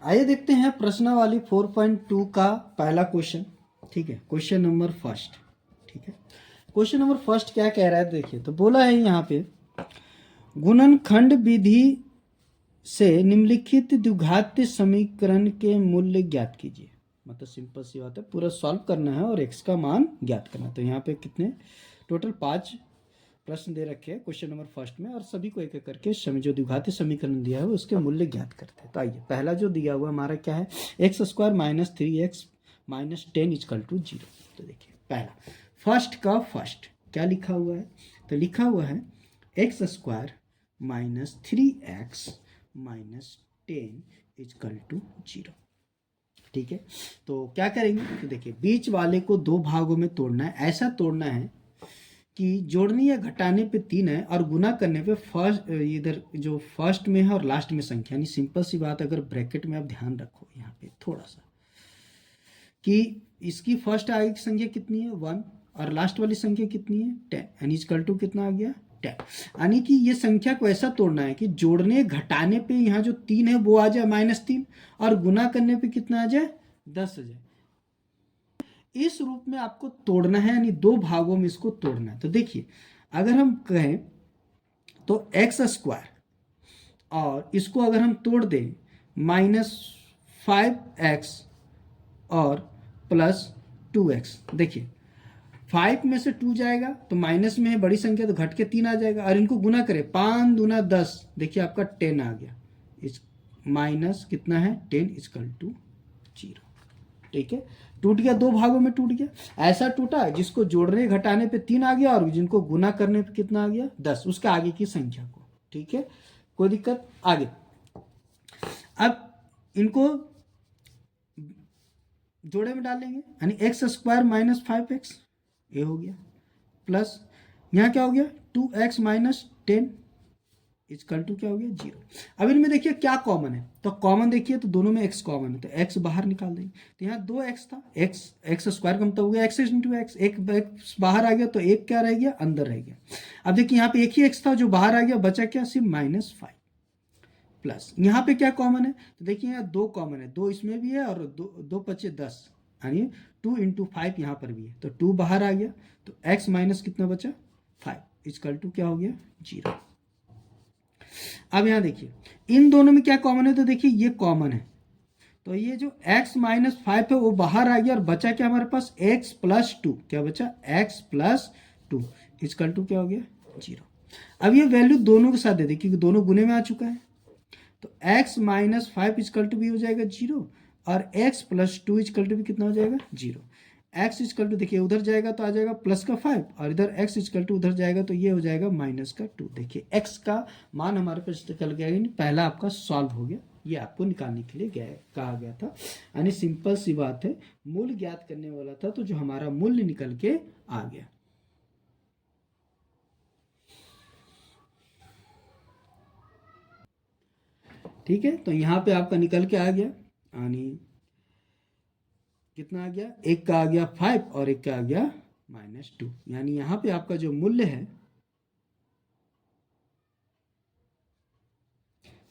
आइए देखते हैं प्रश्नावली 4.2 का पहला क्वेश्चन। ठीक है, क्वेश्चन नंबर फर्स्ट। ठीक है, क्वेश्चन नंबर फर्स्ट क्या कह रहा है देखिए। तो बोला है यहाँ पे गुणनखंड विधि से निम्नलिखित द्विघात समीकरण के मूल्य ज्ञात कीजिए। मतलब सिंपल सी बात है, पूरा सॉल्व करना है और x का मान ज्ञात करना है। तो यहाँ पे कितने टोटल 5 प्रश्न दे रखे हैं क्वेश्चन नंबर फर्स्ट में, और सभी को एक एक करके जो द्विघात समीकरण दिया है उसके मूल्य ज्ञात करते हैं। तो आइए, पहला जो दिया हुआ हमारा क्या है, x² minus 3x minus 10 equal to 0। तो देखिए पहला फर्स्ट का फर्स्ट क्या लिखा हुआ है, तो लिखा हुआ है x² minus 3x minus 10 equal to 0। ठीक है, तो क्या करेंगे, तो देखिए बीच वाले को दो भागों में तोड़ना है। ऐसा तोड़ना है कि जोड़ने या घटाने पे 3 है और गुना करने पे फर्स्ट, इधर जो फर्स्ट में है और लास्ट में संख्या, यानी सिंपल सी बात, अगर ब्रैकेट में आप ध्यान रखो यहाँ पे थोड़ा सा कि इसकी फर्स्ट आगे की संख्या कितनी है 1 और लास्ट वाली संख्या कितनी है 10, यानी इक्वल टू कितना आ गया 10। यानी कि ये संख्या को ऐसा तोड़ना है कि जोड़ने घटाने पे यहाँ जो 3 है वो आ जाए -3 और गुना करने पे कितना आ जाए 10 आ जाए। इस रूप में आपको तोड़ना है, यानी दो भागों में इसको तोड़ना है। तो देखिए अगर हम कहें तो x² और इसको अगर हम तोड़ दें -5x और +2x, देखिए 5 में से 2 जाएगा तो माइनस में है बड़ी संख्या तो घट के 3 आ जाएगा, और इनको गुना करें 5 दूना 10, देखिए आपका 10 आ गया। इस माइनस कितना है 10 इक्वल टू 0। ठीक है, टूट गया, दो भागों में टूट गया। ऐसा टूटा जिसको जोड़ने घटाने पे 3 आ गया और जिनको गुना करने पे कितना आ गया 10, उसके आगे की संख्या को। ठीक है, कोई दिक्कत। आगे अब इनको जोड़े में डालेंगे, यानी x² माइनस 5x ये हो गया, प्लस यहाँ क्या हो गया 2x माइनस 10 इक्वल टू क्या हो गया 0। अब इनमें देखिए क्या कॉमन है, तो कॉमन देखिए तो दोनों में x कॉमन है, तो x बाहर निकाल देंगे। तो यहाँ 2x था, x² का मतलब हो गया x इंटू एक्स, एक x बाहर आ गया तो एक क्या रह गया अंदर रह गया। अब देखिए यहाँ पे एक ही x था जो बाहर आ गया, बचा क्या सिर्फ -5 प्लस यहाँ पे क्या कॉमन है, तो देखिए यहाँ 2 कॉमन है, 2 इसमें भी है और 2 बचे 10, यानी 2 इंटू 5 यहाँ पर भी है, तो 2 बाहर आ गया तो x माइनस कितना बचा 5 इक्वल टू क्या हो गया 0। अब यहाँ देखिए इन दोनों में क्या कॉमन है, तो देखिए ये कॉमन है, तो ये जो x माइनस 5 है वो बाहर आ गया और बचा क्या हमारे पास x प्लस 2, क्या बचा x प्लस 2 इक्वल टू क्या हो गया 0। अब ये वैल्यू दोनों के साथ दे दे क्योंकि दोनों गुने में आ चुका है, तो x माइनस 5 इक्वल टू भी हो जाएगा 0 और x प्लस 2 इक्वल टू भी कितना हो जाएगा 0। x इक्वल टू देखिए उधर जाएगा तो आ जाएगा प्लस का 5 और इधर x इक्वल टू उधर जाएगा तो ये हो जाएगा माइनस का 2। देखिए x का मान हमारे पास निकल गया, पहला आपका सॉल्व हो गया। ये आपको निकालने के लिए कहा गया था, यानी सिंपल सी बात है, मूल्य ज्ञात करने वाला था तो जो हमारा मूल्य निकल के आ गया। ठीक है, तो यहाँ पे आपका निकल के आ गया, यानी कितना आ गया, एक का आ गया 5 और एक का आ गया -2, यानी यहाँ पे आपका जो मूल्य है,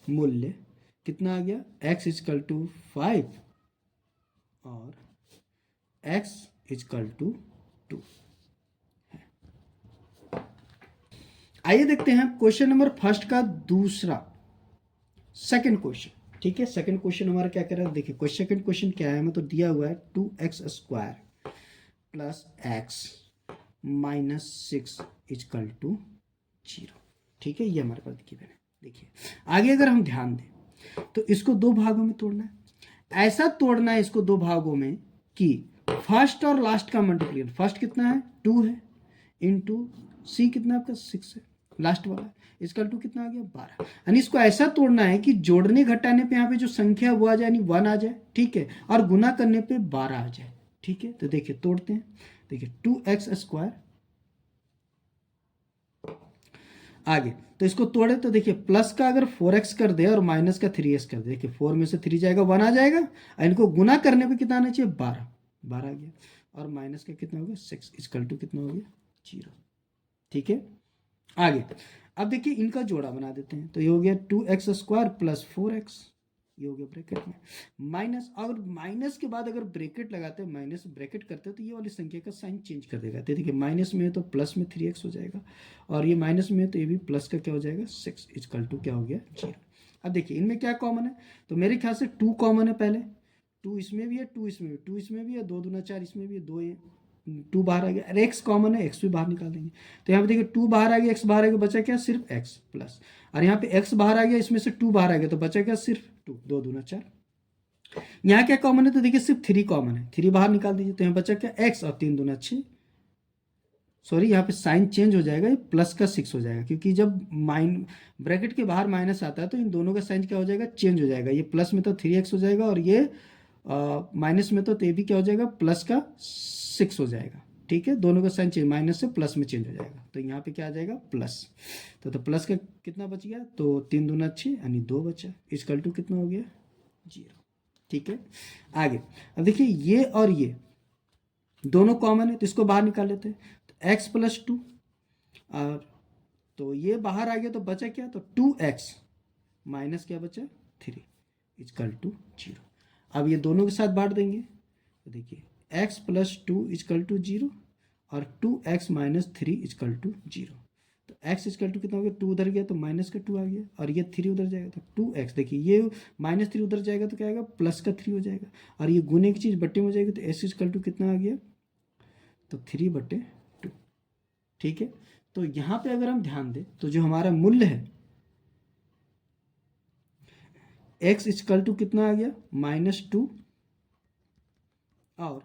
मूल्य कितना आ गया x इक्वल टू 5 और x इक्वल टू 2 है। आइए देखते हैं क्वेश्चन नंबर फर्स्ट का दूसरा सेकंड क्वेश्चन। ठीक है, सेकंड क्वेश्चन हमारा क्या कर रहा है, देखिए सेकंड क्वेश्चन क्या है, हमें तो दिया हुआ है 2x² plus x minus 6 equal to 0। ठीक है, ये हमारे पास देखिए आगे अगर हम ध्यान दें तो इसको दो भागों में तोड़ना है। ऐसा तोड़ना है इसको दो भागों में कि फर्स्ट और लास्ट का मल्टीप्लिकेशन, फर्स्ट कितना है 2 है इंटू सी कितना आपका 6 है, लास्ट वाला इसका 2 कितना आ गया 12। यानी इसको ऐसा तोड़ना है कि जोड़ने घटाने पे यहाँ पे जो संख्या वो आ जाए, यानी 1 आ जाए, ठीक है, और गुना करने पे 12 आ जाए। ठीक है, तो देखिए तोड़ते हैं, देखिए 2x² आगे, तो इसको तोड़े तो देखिए प्लस का अगर 4x कर दे और माइनस का 3x कर दे, देखिए 4 में से 3 जाएगा 1 आ जाएगा, और इनको गुना करने पे कितना आना चाहिए 12, 12 आ गया, और माइनस का कितना हो गया 6 इक्वल टू कितना हो गया 0। ठीक है, आगे अब देखिए इनका जोड़ा बना देते हैं, तो ये हो गया 2x² प्लस 4x ये हो गया ब्रैकेट में माइनस। अगर माइनस के बाद अगर ब्रैकेट लगाते हैं, माइनस ब्रैकेट करते हैं, तो ये वाली संख्या का साइन चेंज कर देगा। तो देखिए माइनस में है तो प्लस में 3x हो जाएगा, और ये माइनस में है तो ये भी प्लस का क्या हो जाएगा 6 इक्वल टू क्या हो गया 0। अब देखिए इनमें क्या कॉमन है, तो मेरे ख्याल से 2 कॉमन है पहले, 2 इसमें भी है, 2 इसमें भी, 2 इसमें भी है, 2 दूना 4 इसमें भी है, 2 ये 2 बाहर आ गया, अरे एक्स कॉमन है, एक्स भी बाहर निकाल देंगे। तो यहाँ पे देखिए 2 बाहर आ गया, एक्स बाहर आ गया, बचा क्या सिर्फ एक्स प्लस, और यहाँ पे एक्स बाहर आ गया, इसमें से 2 बाहर आ गया, तो बचा क्या सिर्फ 2, 2 दूना 4। यहाँ क्या कॉमन है, तो देखिए सिर्फ 3 कॉमन है, 3 बाहर निकाल दीजिए, तो यहाँ बचा क्या एक्स, और 3 दूना 6, सॉरी यहाँ पे साइन चेंज हो जाएगा, ये प्लस का 6 हो जाएगा, क्योंकि जब ब्रैकेट के बाहर माइनस आता है तो इन दोनों का साइन क्या हो जाएगा चेंज हो जाएगा। ये प्लस में तो 3x हो जाएगा, और ये माइनस में तो ये भी क्या हो जाएगा प्लस का 6 हो जाएगा। ठीक है, दोनों का साइन चेंज, माइनस से प्लस में चेंज हो जाएगा, तो यहाँ पे क्या आ जाएगा प्लस। तो प्लस का कितना बच गया, तो 3 दूना 6 यानी 2 बचा, इक्वल टू कितना हो गया 0। ठीक है, आगे अब देखिए ये और ये दोनों कॉमन है, तो इसको बाहर निकाल लेते हैं, तो x प्लस 2, और तो ये बाहर आ गया, तो बचा क्या, तो 2x माइनस क्या बचा 3 इक्वल टू 0। अब ये दोनों के साथ बांट देंगे, तो देखिए x प्लस 2 इक्वल टू 0, और 2x माइनस 3 इक्वल टू 0। तो x इक्वल टू कितना हो गया, 2 उधर गया तो माइनस का 2 आ गया, और ये 3 उधर जाएगा तो 2x, देखिए ये माइनस 3 उधर जाएगा तो क्या आएगा प्लस का 3 हो जाएगा, और ये गुने की चीज़ बट्टे में हो जाएगी, तो s इक्वल टू कितना आ गया, तो 3/2। ठीक है, तो यहाँ पे अगर हम ध्यान दें तो जो हमारा मूल्य है x इक्वल टू कितना आ गया -2, और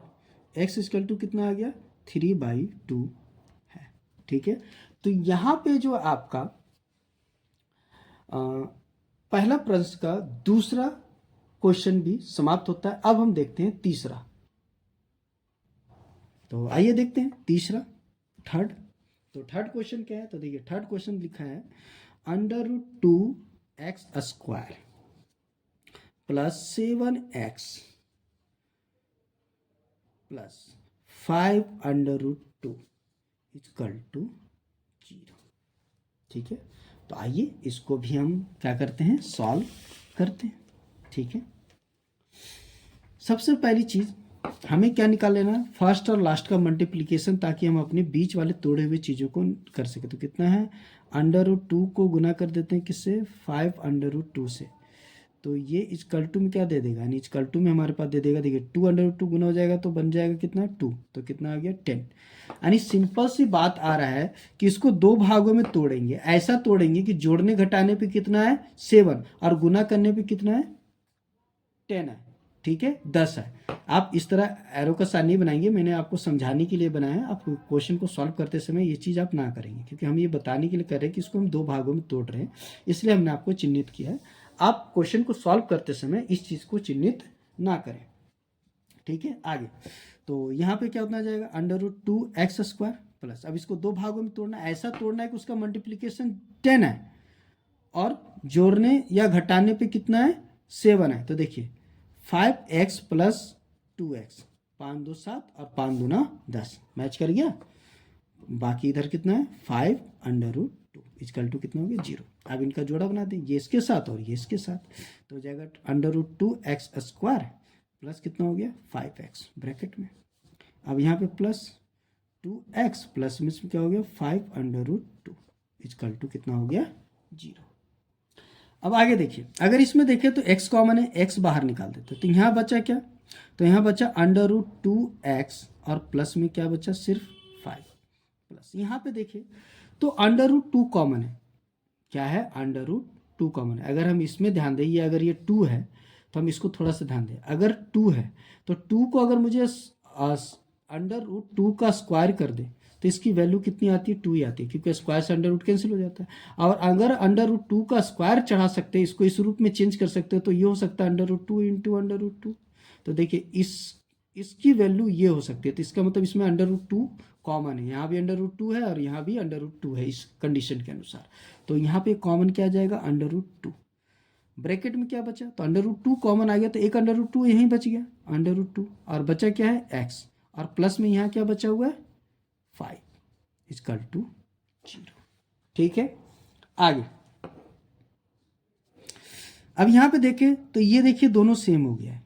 x इक्वल टू कितना आ गया 3/2 है। ठीक है, तो यहाँ पे जो आपका पहला प्रश्न का दूसरा क्वेश्चन भी समाप्त होता है। अब हम देखते हैं तीसरा, तो आइए देखते हैं तीसरा, थर्ड। तो थर्ड क्वेश्चन क्या है, तो देखिए थर्ड क्वेश्चन लिखा है √2x² plus 7x plus 5√2 equal to 0। ठीक है, तो आइए इसको भी हम क्या करते हैं सॉल्व करते हैं। ठीक है, सबसे पहली चीज हमें क्या निकाल लेना है, फर्स्ट और लास्ट का मल्टीप्लिकेशन, ताकि हम अपने बीच वाले तोड़े हुए चीज़ों को कर सके। तो कितना है, √2 को गुना कर देते हैं किससे 5√2 से, तो ये इक्वल टू में क्या दे देगा, यानी इक्वल टू में हमारे पास दे देगा, देखिए 2√2 गुना हो जाएगा तो बन जाएगा कितना 2, तो कितना आ गया 10। यानी सिंपल सी बात आ रहा है कि इसको 2 भागों में तोड़ेंगे, ऐसा तोड़ेंगे कि जोड़ने घटाने पे कितना है 7, और गुना करने पे कितना है 10 है। ठीक है, 10 है। आप इस तरह एरो का साइन नहीं बनाएंगे, मैंने आपको समझाने के लिए बनाया है, आप क्वेश्चन को सॉल्व करते समय ये चीज़ आप ना करेंगे, क्योंकि हम ये बताने के लिए कर रहे हैं कि इसको हम 2 भागों में तोड़ रहे हैं, इसलिए हमने आपको चिन्हित किया है। आप क्वेश्चन को सॉल्व करते समय इस चीज़ को चिन्हित ना करें। ठीक है, आगे तो यहाँ पे क्या होना जाएगा √2x² प्लस, अब इसको 2 भागों में तोड़ना, ऐसा तोड़ना है कि उसका मल्टीप्लीकेशन 10 है, और जोड़ने या घटाने पे कितना है 7 है। तो देखिए 5x प्लस 2x, 5 2 7 और 5 दूना 10, मैच कर गया। बाकी इधर कितना है 5√2 इक्वल टू कितना हो गया 0। अब इनका जोड़ा बना दें, ये इसके साथ और ये इसके साथ, तो हो जाएगा √2x² प्लस कितना हो गया 5x ब्रैकेट में। अब यहाँ पे प्लस 2x प्लस में क्या हो गया 5√2 इक्वल टू कितना हो गया 0। अब आगे देखिए, अगर इसमें देखें तो x कॉमन है, x बाहर निकाल देते, तो यहाँ बचा क्या, तो यहाँ बचा √2x और प्लस में क्या बचा सिर्फ 5 प्लस, यहाँ पे देखिए तो √2 कॉमन है, क्या है √2 कॉमन है। अगर हम इसमें ध्यान दें, ये अगर ये 2 है तो हम इसको थोड़ा सा ध्यान दें, अगर 2 है तो 2 को अगर मुझे √2 का स्क्वायर कर दे तो इसकी वैल्यू कितनी आती है 2 ही आती है, क्योंकि स्क्वायर से अंडर रूट कैंसिल हो जाता है। और अगर √2 का स्क्वायर चढ़ा सकते हैं, इसको इस रूप में चेंज कर सकते हो, तो ये हो सकता है √2 इंटू √2। तो देखिए इसकी वैल्यू ये हो सकती है, तो इसका मतलब इसमें √2 कॉमन है, यहाँ भी √2 है और यहाँ भी √2 है इस कंडीशन के अनुसार। तो यहाँ पे कॉमन क्या आ जाएगा √2, ब्रैकेट में क्या बचा, तो √2 कॉमन आ गया, तो एक √2 यहीं बच गया √2, और बचा क्या है x, और प्लस में यहाँ क्या बचा हुआ है 5 इक्वल टू 0। ठीक है, आगे अब यहाँ पे देखें तो ये देखिए दोनों सेम हो गया है,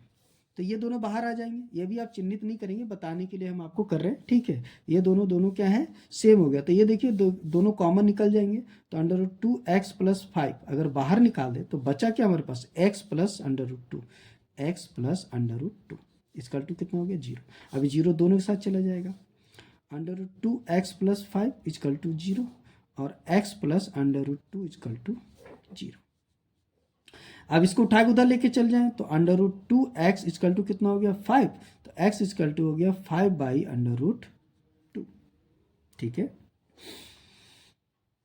तो ये दोनों बाहर आ जाएंगे, ये भी आप चिन्हित नहीं करेंगे, बताने के लिए हम आपको कर रहे हैं, ठीक है। ये दोनों दोनों क्या है, सेम हो गया, तो ये देखिए दोनों कॉमन निकल जाएंगे, तो अंडर रूट 2x प्लस 5 अगर बाहर निकाल दे तो बचा क्या हमारे पास, x plus under root 2, X plus under root 2 इसका टू कितना हो गया 0। अभी 0 दोनों के साथ चला जाएगा, under root 2x plus 5 is equal to 0 और x plus under root 2 is equal to 0। अब इसको उठा के उधर लेके चल जाएं तो under root 2x is equal to कितना हो गया 5, तो x इजकल टू हो गया 5 बाई अंडर रूट 2, ठीक है।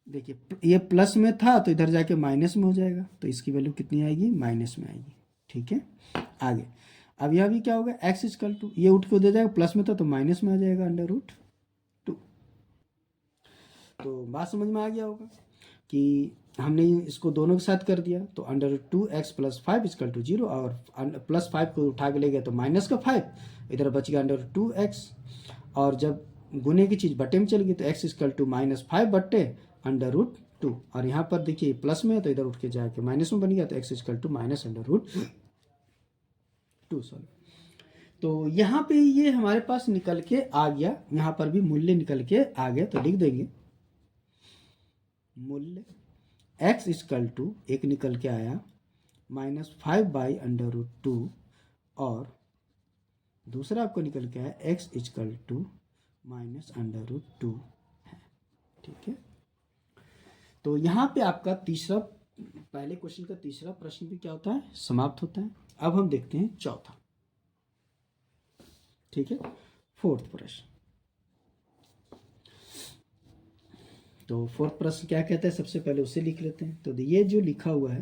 देखिए ये प्लस में था तो इधर जाके माइनस में हो जाएगा, तो इसकी वैल्यू कितनी आएगी, माइनस में आएगी, ठीक है। आगे अब यह भी क्या होगा, x इजकल टू, ये उठ के उधर जाएगा, प्लस में था तो माइनस में आ जाएगा अंडर रूट 2। तो बात समझ में आ गया होगा कि हमने इसको दोनों के साथ कर दिया, तो under root 2x plus 5 is equal to 0 और प्लस 5 को उठा के ले गया तो माइनस का 5, इधर बच गया अंडर रूट 2x, और जब गुने की चीज़ बटे में चल गई तो x इजकल टू माइनस 5 बट्टे अंडर रूट 2, और यहाँ पर देखिए प्लस में है तो इधर उठ के जाके माइनस में बन गया, तो x is equal to minus under root 2, sorry. तो यहाँ पे ये हमारे पास निकल के आ गया, यहाँ पर भी मूल्य निकल के आ गया, तो लिख देंगे मूल्य x इजकल टू एक निकल के आया माइनस 5 बाई अंडर रूट 2, और दूसरा आपको निकल के आया x is equal to minus under root 2 है, ठीक है। तो यहाँ पे आपका तीसरा, पहले क्वेश्चन का तीसरा प्रश्न भी क्या होता है, समाप्त होता है। अब हम देखते हैं चौथा, ठीक है, फोर्थ प्रश्न। तो फोर्थ प्रश्न क्या कहता है, सबसे पहले उसे लिख लेते हैं। तो ये जो लिखा हुआ है,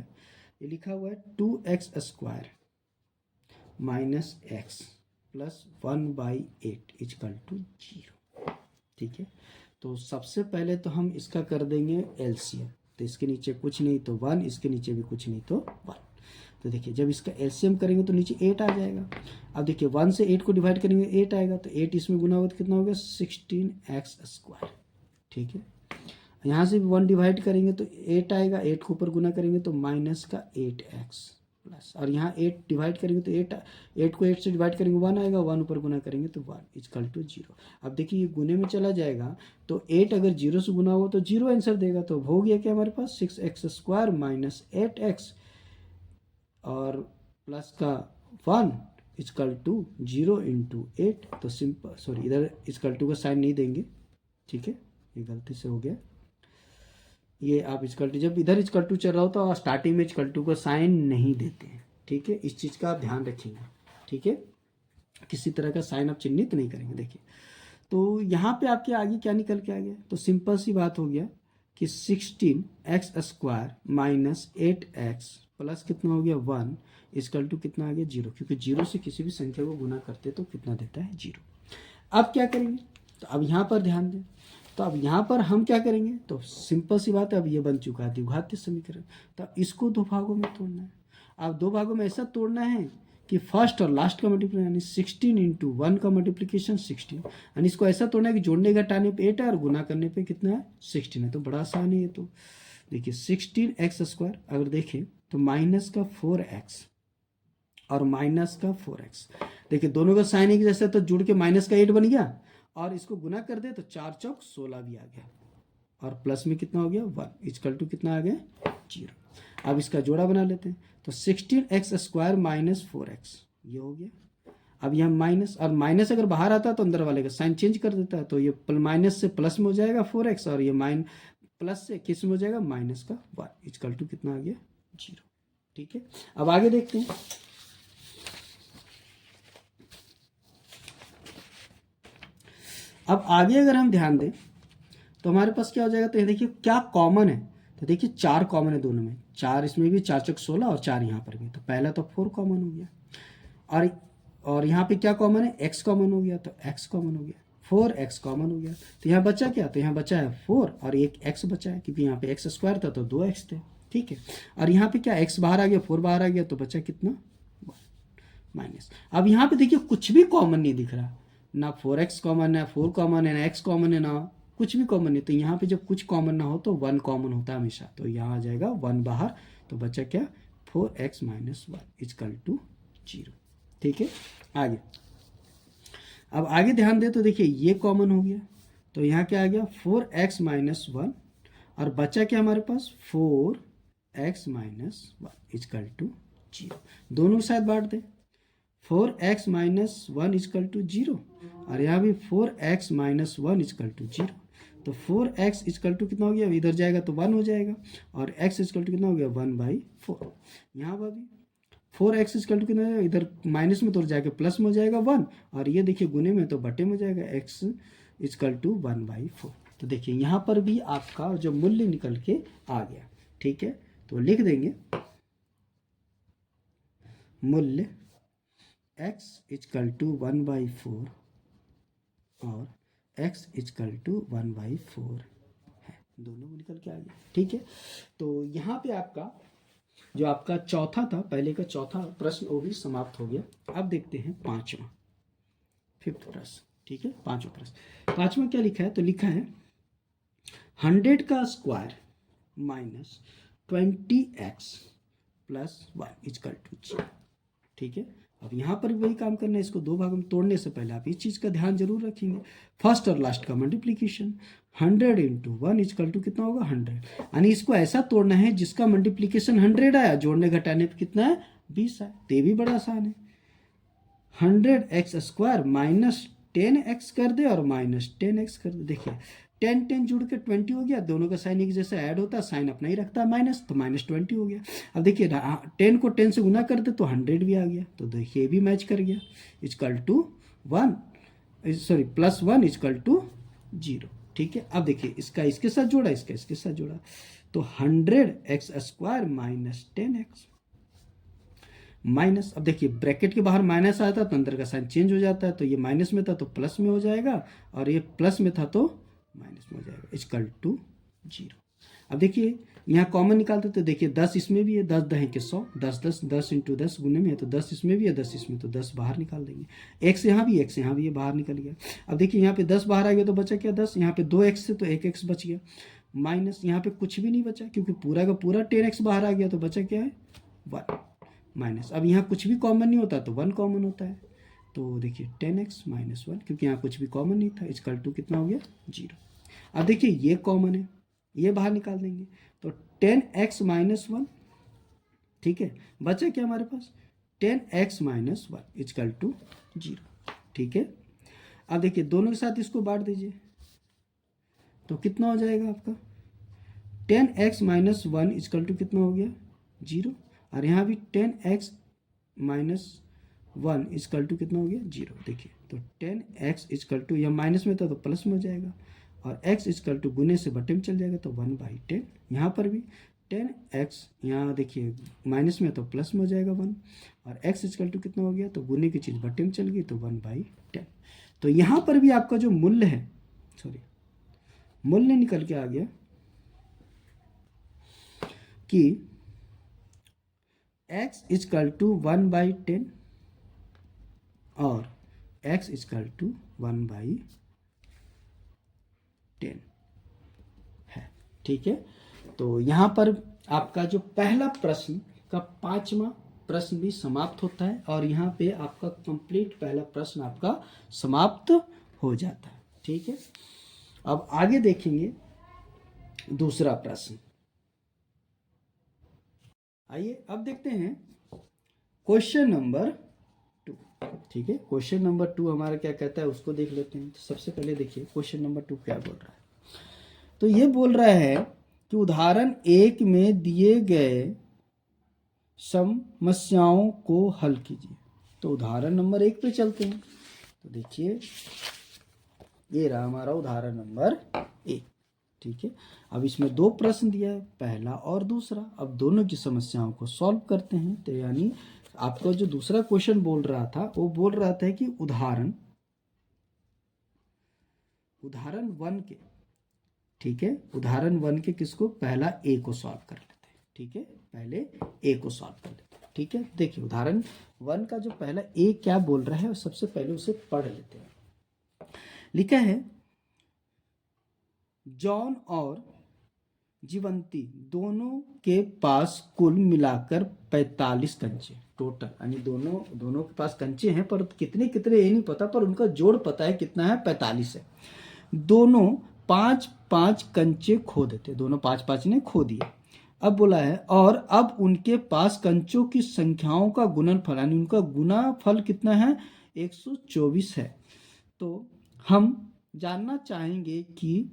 ये लिखा हुआ है 2x square minus X plus 1/8 is equal to 0, ठीक है। तो सबसे पहले तो हम इसका कर देंगे एलसीएम, तो इसके नीचे कुछ नहीं तो 1, इसके नीचे भी कुछ नहीं तो 1। तो देखिए जब इसका एलसीएम करेंगे तो नीचे 8 आ जाएगा। अब देखिए 1 से 8 को डिवाइड करेंगे 8 आएगा, तो 8 इसमें गुना होगा तो कितना हो गया 16x स्क्वायर, ठीक है। यहाँ से भी 1 डिवाइड करेंगे तो 8 आएगा, 8 को ऊपर गुना करेंगे तो माइनस का 8x प्लस, और यहाँ 8 डिवाइड करेंगे तो 8 को 8 से डिवाइड करेंगे 1 आएगा, 1 ऊपर गुना करेंगे तो 1 इजकल टू 0। अब देखिए ये गुने में चला जाएगा तो 8 अगर 0 से गुना हो तो 0 आंसर देगा, तो हो गया क्या हमारे पास 6x स्क्वायर माइनस 8x और प्लस का 1 इजकल टू 0 इंटू 8। तो सिंपल, सॉरी इधर इजकल टू का साइन नहीं देंगे, ठीक है, ये गलती से हो गया। ये आप इजकल टू, जब इधर इजकल टू चल रहा होता है स्टार्टिंग में इजकल टू का साइन नहीं देते हैं, ठीक है, इस चीज़ का आप ध्यान रखिएगा, ठीक है, किसी तरह का साइन आप चिन्हित नहीं करेंगे। देखिए तो यहाँ पे आपके आगे क्या निकल के आ गया, तो सिंपल सी बात हो गया कि 16x square minus 8x plus कितना हो गया 1 इजकल टू कितना आ गया 0, क्योंकि 0 से किसी भी संख्या को गुना करते तो कितना देता है 0। अब क्या करेंगे, तो अब यहाँ पर ध्यान दें, तो अब यहाँ पर हम क्या करेंगे, तो सिंपल सी बात है, अब ये बन चुका है द्विघातीय समीकरण, तो इसको दो भागों में तोड़ना है। अब दो भागों में ऐसा तोड़ना है कि फर्स्ट और लास्ट का मल्टीप्लाई, यानी 16 इंटू 1 का मल्टीप्लीकेशन 16, यानी इसको ऐसा तोड़ना है कि जोड़ने घटाने पे 8 है और गुना करने पे कितना है 16 है, तो बड़ा आसान है ये। तो देखिए 16x स्क्वायर अगर देखें तो माइनस का 4x और माइनस का 4x, देखिए दोनों का साइन एक जैसा, तो जुड़ के माइनस का 8 बन गया, और इसको गुना कर दे तो 4 चौक 16 भी आ गया, और प्लस में कितना हो गया 1 इजकल टू कितना आ गया 0। अब इसका जोड़ा बना लेते हैं, तो 16x स्क्वायर माइनस 4x ये हो गया। अब यहाँ माइनस, और माइनस अगर बाहर आता है तो अंदर वाले का साइन चेंज कर देता है, तो ये माइनस से प्लस में हो जाएगा 4x, और ये प्लस से किस में हो जाएगा माइनस का 1 इजकल टू कितना आ गया 0, ठीक है। अब आगे देखते हैं, अब आगे अगर हम ध्यान दें तो हमारे पास क्या हो जाएगा, तो ये देखिए क्या कॉमन है, तो देखिए 4 कॉमन है दोनों में, 4 इसमें भी, 4 चौक 16 और 4 यहाँ पर भी, तो पहला तो 4 कॉमन हो गया, और यहाँ पे क्या कॉमन है, x कॉमन हो गया, तो x कॉमन हो गया, 4x कॉमन हो गया, तो यहाँ बचा क्या, तो यहाँ बचा है 4 और एक x बचा है, क्योंकि यहाँ पे x स्क्वायर था तो 2x थे, ठीक है। और यहाँ पे क्या x बाहर आ गया, 4 बाहर आ गया, तो बचा कितना माइनस। अब यहाँ पे देखिए कुछ भी कॉमन नहीं दिख रहा, ना 4x कॉमन है, 4 कॉमन है, ना x कॉमन है, ना कुछ भी कॉमन नहीं। तो यहाँ पे जब कुछ कॉमन ना हो तो 1 कॉमन होता है हमेशा, तो यहाँ आ जाएगा 1 बाहर, तो बचा क्या 4x माइनस 1 इजकल टू 0। ठीक है, आगे अब आगे ध्यान दे तो देखिए ये कॉमन हो गया, तो यहाँ क्या आ गया 4x माइनस 1 और बचा क्या हमारे पास 4x माइनस 1 इजकल टू 0। दोनों के साथ बांट दें, 4x माइनस 1 इजकल टू 0 और यहाँ भी 4x माइनस 1 इजकल टू 0। तो 4x इजकल टू कितना हो गया, इधर जाएगा तो 1 हो जाएगा और x इजकल टू कितना हो गया 1/4। यहाँ पर भी 4x इजकल टू कितना हो जाएगा, इधर माइनस में तो जाके प्लस में हो जाएगा 1 और ये देखिए गुने में तो बटे में हो जाएगा x इजकल टू 1/4। तो देखिए यहाँ पर भी आपका जो मूल्य निकल के आ गया। ठीक है, तो लिख देंगे मूल्य x इजकल टू 1/4 और x इजकल टू 1/4 है, दोनों को निकल के आ गया। ठीक है, तो यहाँ पे आपका जो आपका चौथा था, पहले का चौथा प्रश्न वो भी समाप्त हो गया। अब देखते हैं पांचवा, फिफ्थ प्रश्न। ठीक है, पांचवा प्रश्न। पांचवा क्या लिखा है, तो लिखा है 100 का square minus 20x plus 1 is equal to 0। ठीक है, अब यहाँ पर वही काम करना है, इसको दो भागों में तोड़ने से पहले आप इस चीज़ का ध्यान जरूर रखेंगे, फर्स्ट और लास्ट का मल्टीप्लीकेशन। 100 इंटू 1 इजकल टू कितना होगा 100, यानी इसको ऐसा तोड़ना है जिसका मल्टीप्लीकेशन 100 आया, जोड़ने घटाने पे कितना है 20 आया। तो ये भी बड़ा आसान है, 100x स्क्वायर माइनस 10x कर दे और माइनस 10x कर दे। देखिए 10 जुड़ के 20 हो गया, दोनों का साइन एक जैसे ऐड होता है, साइन अपना ही रखता है माइनस, तो माइनस 20 हो गया। अब देखिए 10 को 10 से गुना कर दे तो 100 भी आ गया, तो देखिए ये भी मैच कर गया, is equal to 1 plus 1 is equal to 0। ठीक है, अब देखिए इसका इसके साथ जोड़ा, इसका इसके साथ जोड़ा, तो 100x square minus 10x minus, अब देखिए ब्रैकेट के बाहर माइनस आता तो अंदर का साइन चेंज हो जाता है, तो ये माइनस में था तो प्लस में हो जाएगा और ये प्लस में था तो माइनस में हो जाएगा, इजकल टू 0। अब देखिए यहाँ कॉमन निकालते तो देखिए 10 इसमें भी है, 10 दहें के 100, 10 इंटू 10 गुने में है, तो 10 इसमें भी है 10 इसमें, तो 10 बाहर निकाल देंगे। x यहाँ भी, x यहाँ भी, ये बाहर निकल गया। अब देखिए यहाँ पे 10 बाहर आ गया तो बचा क्या 10, यहाँ पे 2x से तो 1x बच गया, माइनस यहाँ पे कुछ भी नहीं बचा क्योंकि पूरा का पूरा 10x बाहर आ गया, तो बचा क्या है 1 माइनस। अब यहाँ कुछ भी कॉमन नहीं होता तो 1 कॉमन होता है, तो देखिए 10x माइनस 1 क्योंकि यहाँ कुछ भी कॉमन नहीं था, इजकल टू कितना हो गया 0। अब देखिए ये कॉमन है, ये बाहर निकाल देंगे तो 10x माइनस 1। ठीक है, बचा क्या हमारे पास 10x माइनस 1 इजकल टू 0। ठीक है, अब देखिए दोनों के साथ इसको बांट दीजिए तो कितना हो जाएगा आपका 10x माइनस 1 इजकल टू कितना हो गया 0, और यहाँ भी 10x माइनस 1 इजकल टू कितना हो गया 0। देखिए तो 10x इजकल टू, यह माइनस में था तो प्लस में हो जाएगा और x इजकल टू गुने से बटे में चल जाएगा तो 1/10। यहाँ पर भी 10x, यहाँ देखिए माइनस में तो प्लस में हो जाएगा 1 और x इजकल टू कितना हो गया, तो गुने की चीज़ बटे में चल गई तो 1/10। तो यहाँ पर भी आपका जो मूल्य है, मूल्य निकल के आ गया कि x इजकल टू 1/10 और x इजकल टू 1/10 है। ठीक है, तो यहाँ पर आपका जो पहला प्रश्न का पांचवा प्रश्न भी समाप्त होता है और यहाँ पे आपका कंप्लीट पहला प्रश्न आपका समाप्त हो जाता है। ठीक है, अब आगे देखेंगे दूसरा प्रश्न। आइए अब देखते हैं क्वेश्चन नंबर 2। ठीक है, क्वेश्चन नंबर 2 हमारा क्या कहता है उसको देख लेते हैं। तो सबसे पहले देखिए क्वेश्चन नंबर 2 क्या बोल रहा है। तो ये बोल रहा है कि उदाहरण 1 में दिए गए समस्याओं को हल कीजिए। तो उदाहरण नंबर 1 पे चलते हैं। तो देखिए ये रहा हमारा उदाहरण नंबर 1। ठीक है, अब इसमें 2 प्रश्न दिया है, पहला और दूसरा। अब दोनों की समस्याओं को सॉल्व करते हैं। तो यानी आपका जो दूसरा क्वेश्चन बोल रहा था वो बोल रहा था कि उदाहरण 1 के, ठीक है, उदाहरण 1 के किसको, पहला ए को सॉल्व कर लेते हैं। ठीक है, पहले ए को सॉल्व कर लेते हैं। ठीक है, देखिए उदाहरण 1 का जो पहला ए क्या बोल रहा है सबसे पहले उसे पढ़ लेते हैं। लिखा है जॉन और जीवंती दोनों के पास कुल मिलाकर 45 कंचे टोटल, यानी दोनों दोनों के पास कंचे हैं, पर कितने कितने ये नहीं पता, पर उनका जोड़ पता है कितना है, 45 है। दोनों 5-5 कंचे खो देते, दोनों 5-5 ने खो दिए। अब बोला है और अब उनके पास कंचों की संख्याओं का गुणनफल, यानी उनका गुणाफल कितना है, 124 है। तो हम जानना चाहेंगे कि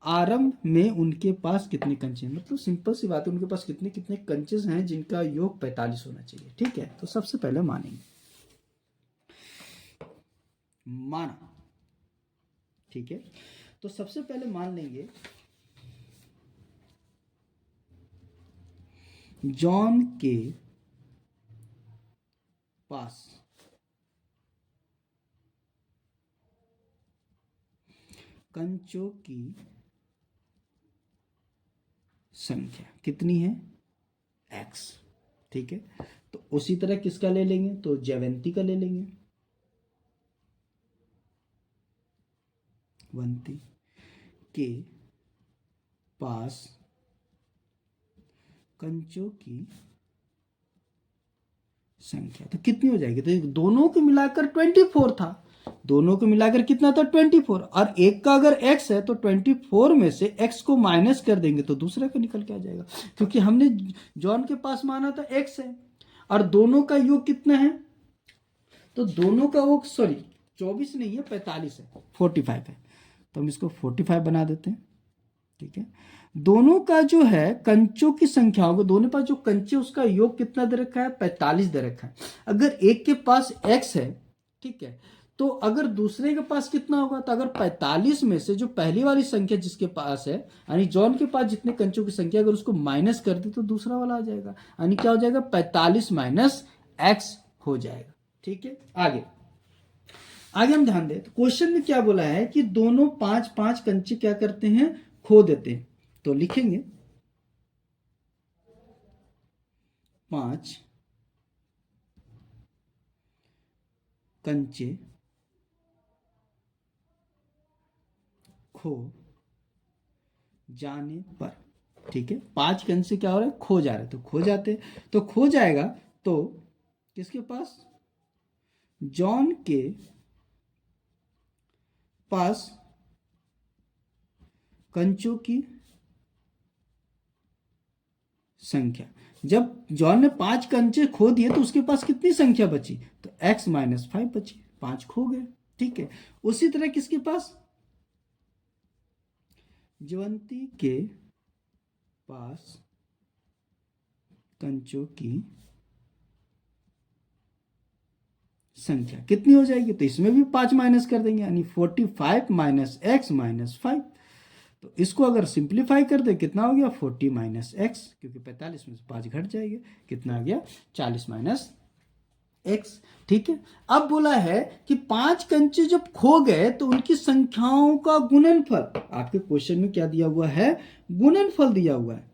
आरंभ में उनके पास कितने कंचे हैं, मतलब सिंपल सी बात है, उनके पास कितने कितने कंचेस हैं जिनका योग 45 होना चाहिए। ठीक है, तो सबसे पहले मानेंगे, माना। ठीक है, तो सबसे पहले मान लेंगे जॉन के पास कंचों की संख्या कितनी है, x। ठीक है, तो उसी तरह किसका ले लेंगे, तो जयवंती का ले लेंगे। वंती के पास कंचों की संख्या तो कितनी हो जाएगी, तो दोनों को मिलाकर 24 था, दोनों को मिलाकर कितना था, 24, और एक का अगर x है तो 24 में से x को माइनस कर देंगे तो दूसरे का निकल के आ जाएगा, क्योंकि हमने जॉन के पास माना था x है, और दोनों का योग कितना है, तो दोनों का वो 24 नहीं है, 45 है, 45 है, तो हम इसको 45 बना देते हैं। ठीक है, दोनों का जो है कंचों की संख्या होगा, दोनों पास जो कंचे उसका योग कितना दे रखा है, 45 दे रखा है। अगर एक के पास x है, ठीक है, तो अगर दूसरे के पास कितना होगा, तो अगर 45 में से जो पहली वाली संख्या जिसके पास है, यानी जॉन के पास जितने कंचों की संख्या, अगर उसको माइनस कर दे तो दूसरा वाला आ जाएगा, यानी क्या हो जाएगा, 45 माइनस एक्स हो जाएगा। ठीक है, आगे आगे हम ध्यान दें तो क्वेश्चन में क्या बोला है कि दोनों 5-5 कंचे क्या करते हैं, खो देते हैं। तो लिखेंगे 5 कंचे खो जाने पर। ठीक है, 5 कंचे क्या हो रहा है, खो जा रहे हैं, तो खो जाते, तो खो जाएगा, तो किसके पास, जॉन के पास कंचों की संख्या, जब जॉन ने 5 कंचे खो दिए तो उसके पास कितनी संख्या बची, तो x-5 बची, 5 खो गए। ठीक है, उसी तरह किसके पास, जयवंती के पास कंचों की संख्या कितनी हो जाएगी, तो इसमें भी 5 माइनस कर देंगे, यानी 45 माइनस एक्स माइनस 5। तो इसको अगर सिंप्लीफाई कर दे कितना हो गया, 40 माइनस एक्स, क्योंकि 45 में से 5 घट जाएंगे, कितना आ गया, 40 माइनस एक्स। ठीक है, अब बोला है कि 5 कंचे जब खो गए तो उनकी संख्याओं का गुणनफल, आपके क्वेश्चन में क्या दिया हुआ है, गुणनफल दिया हुआ है,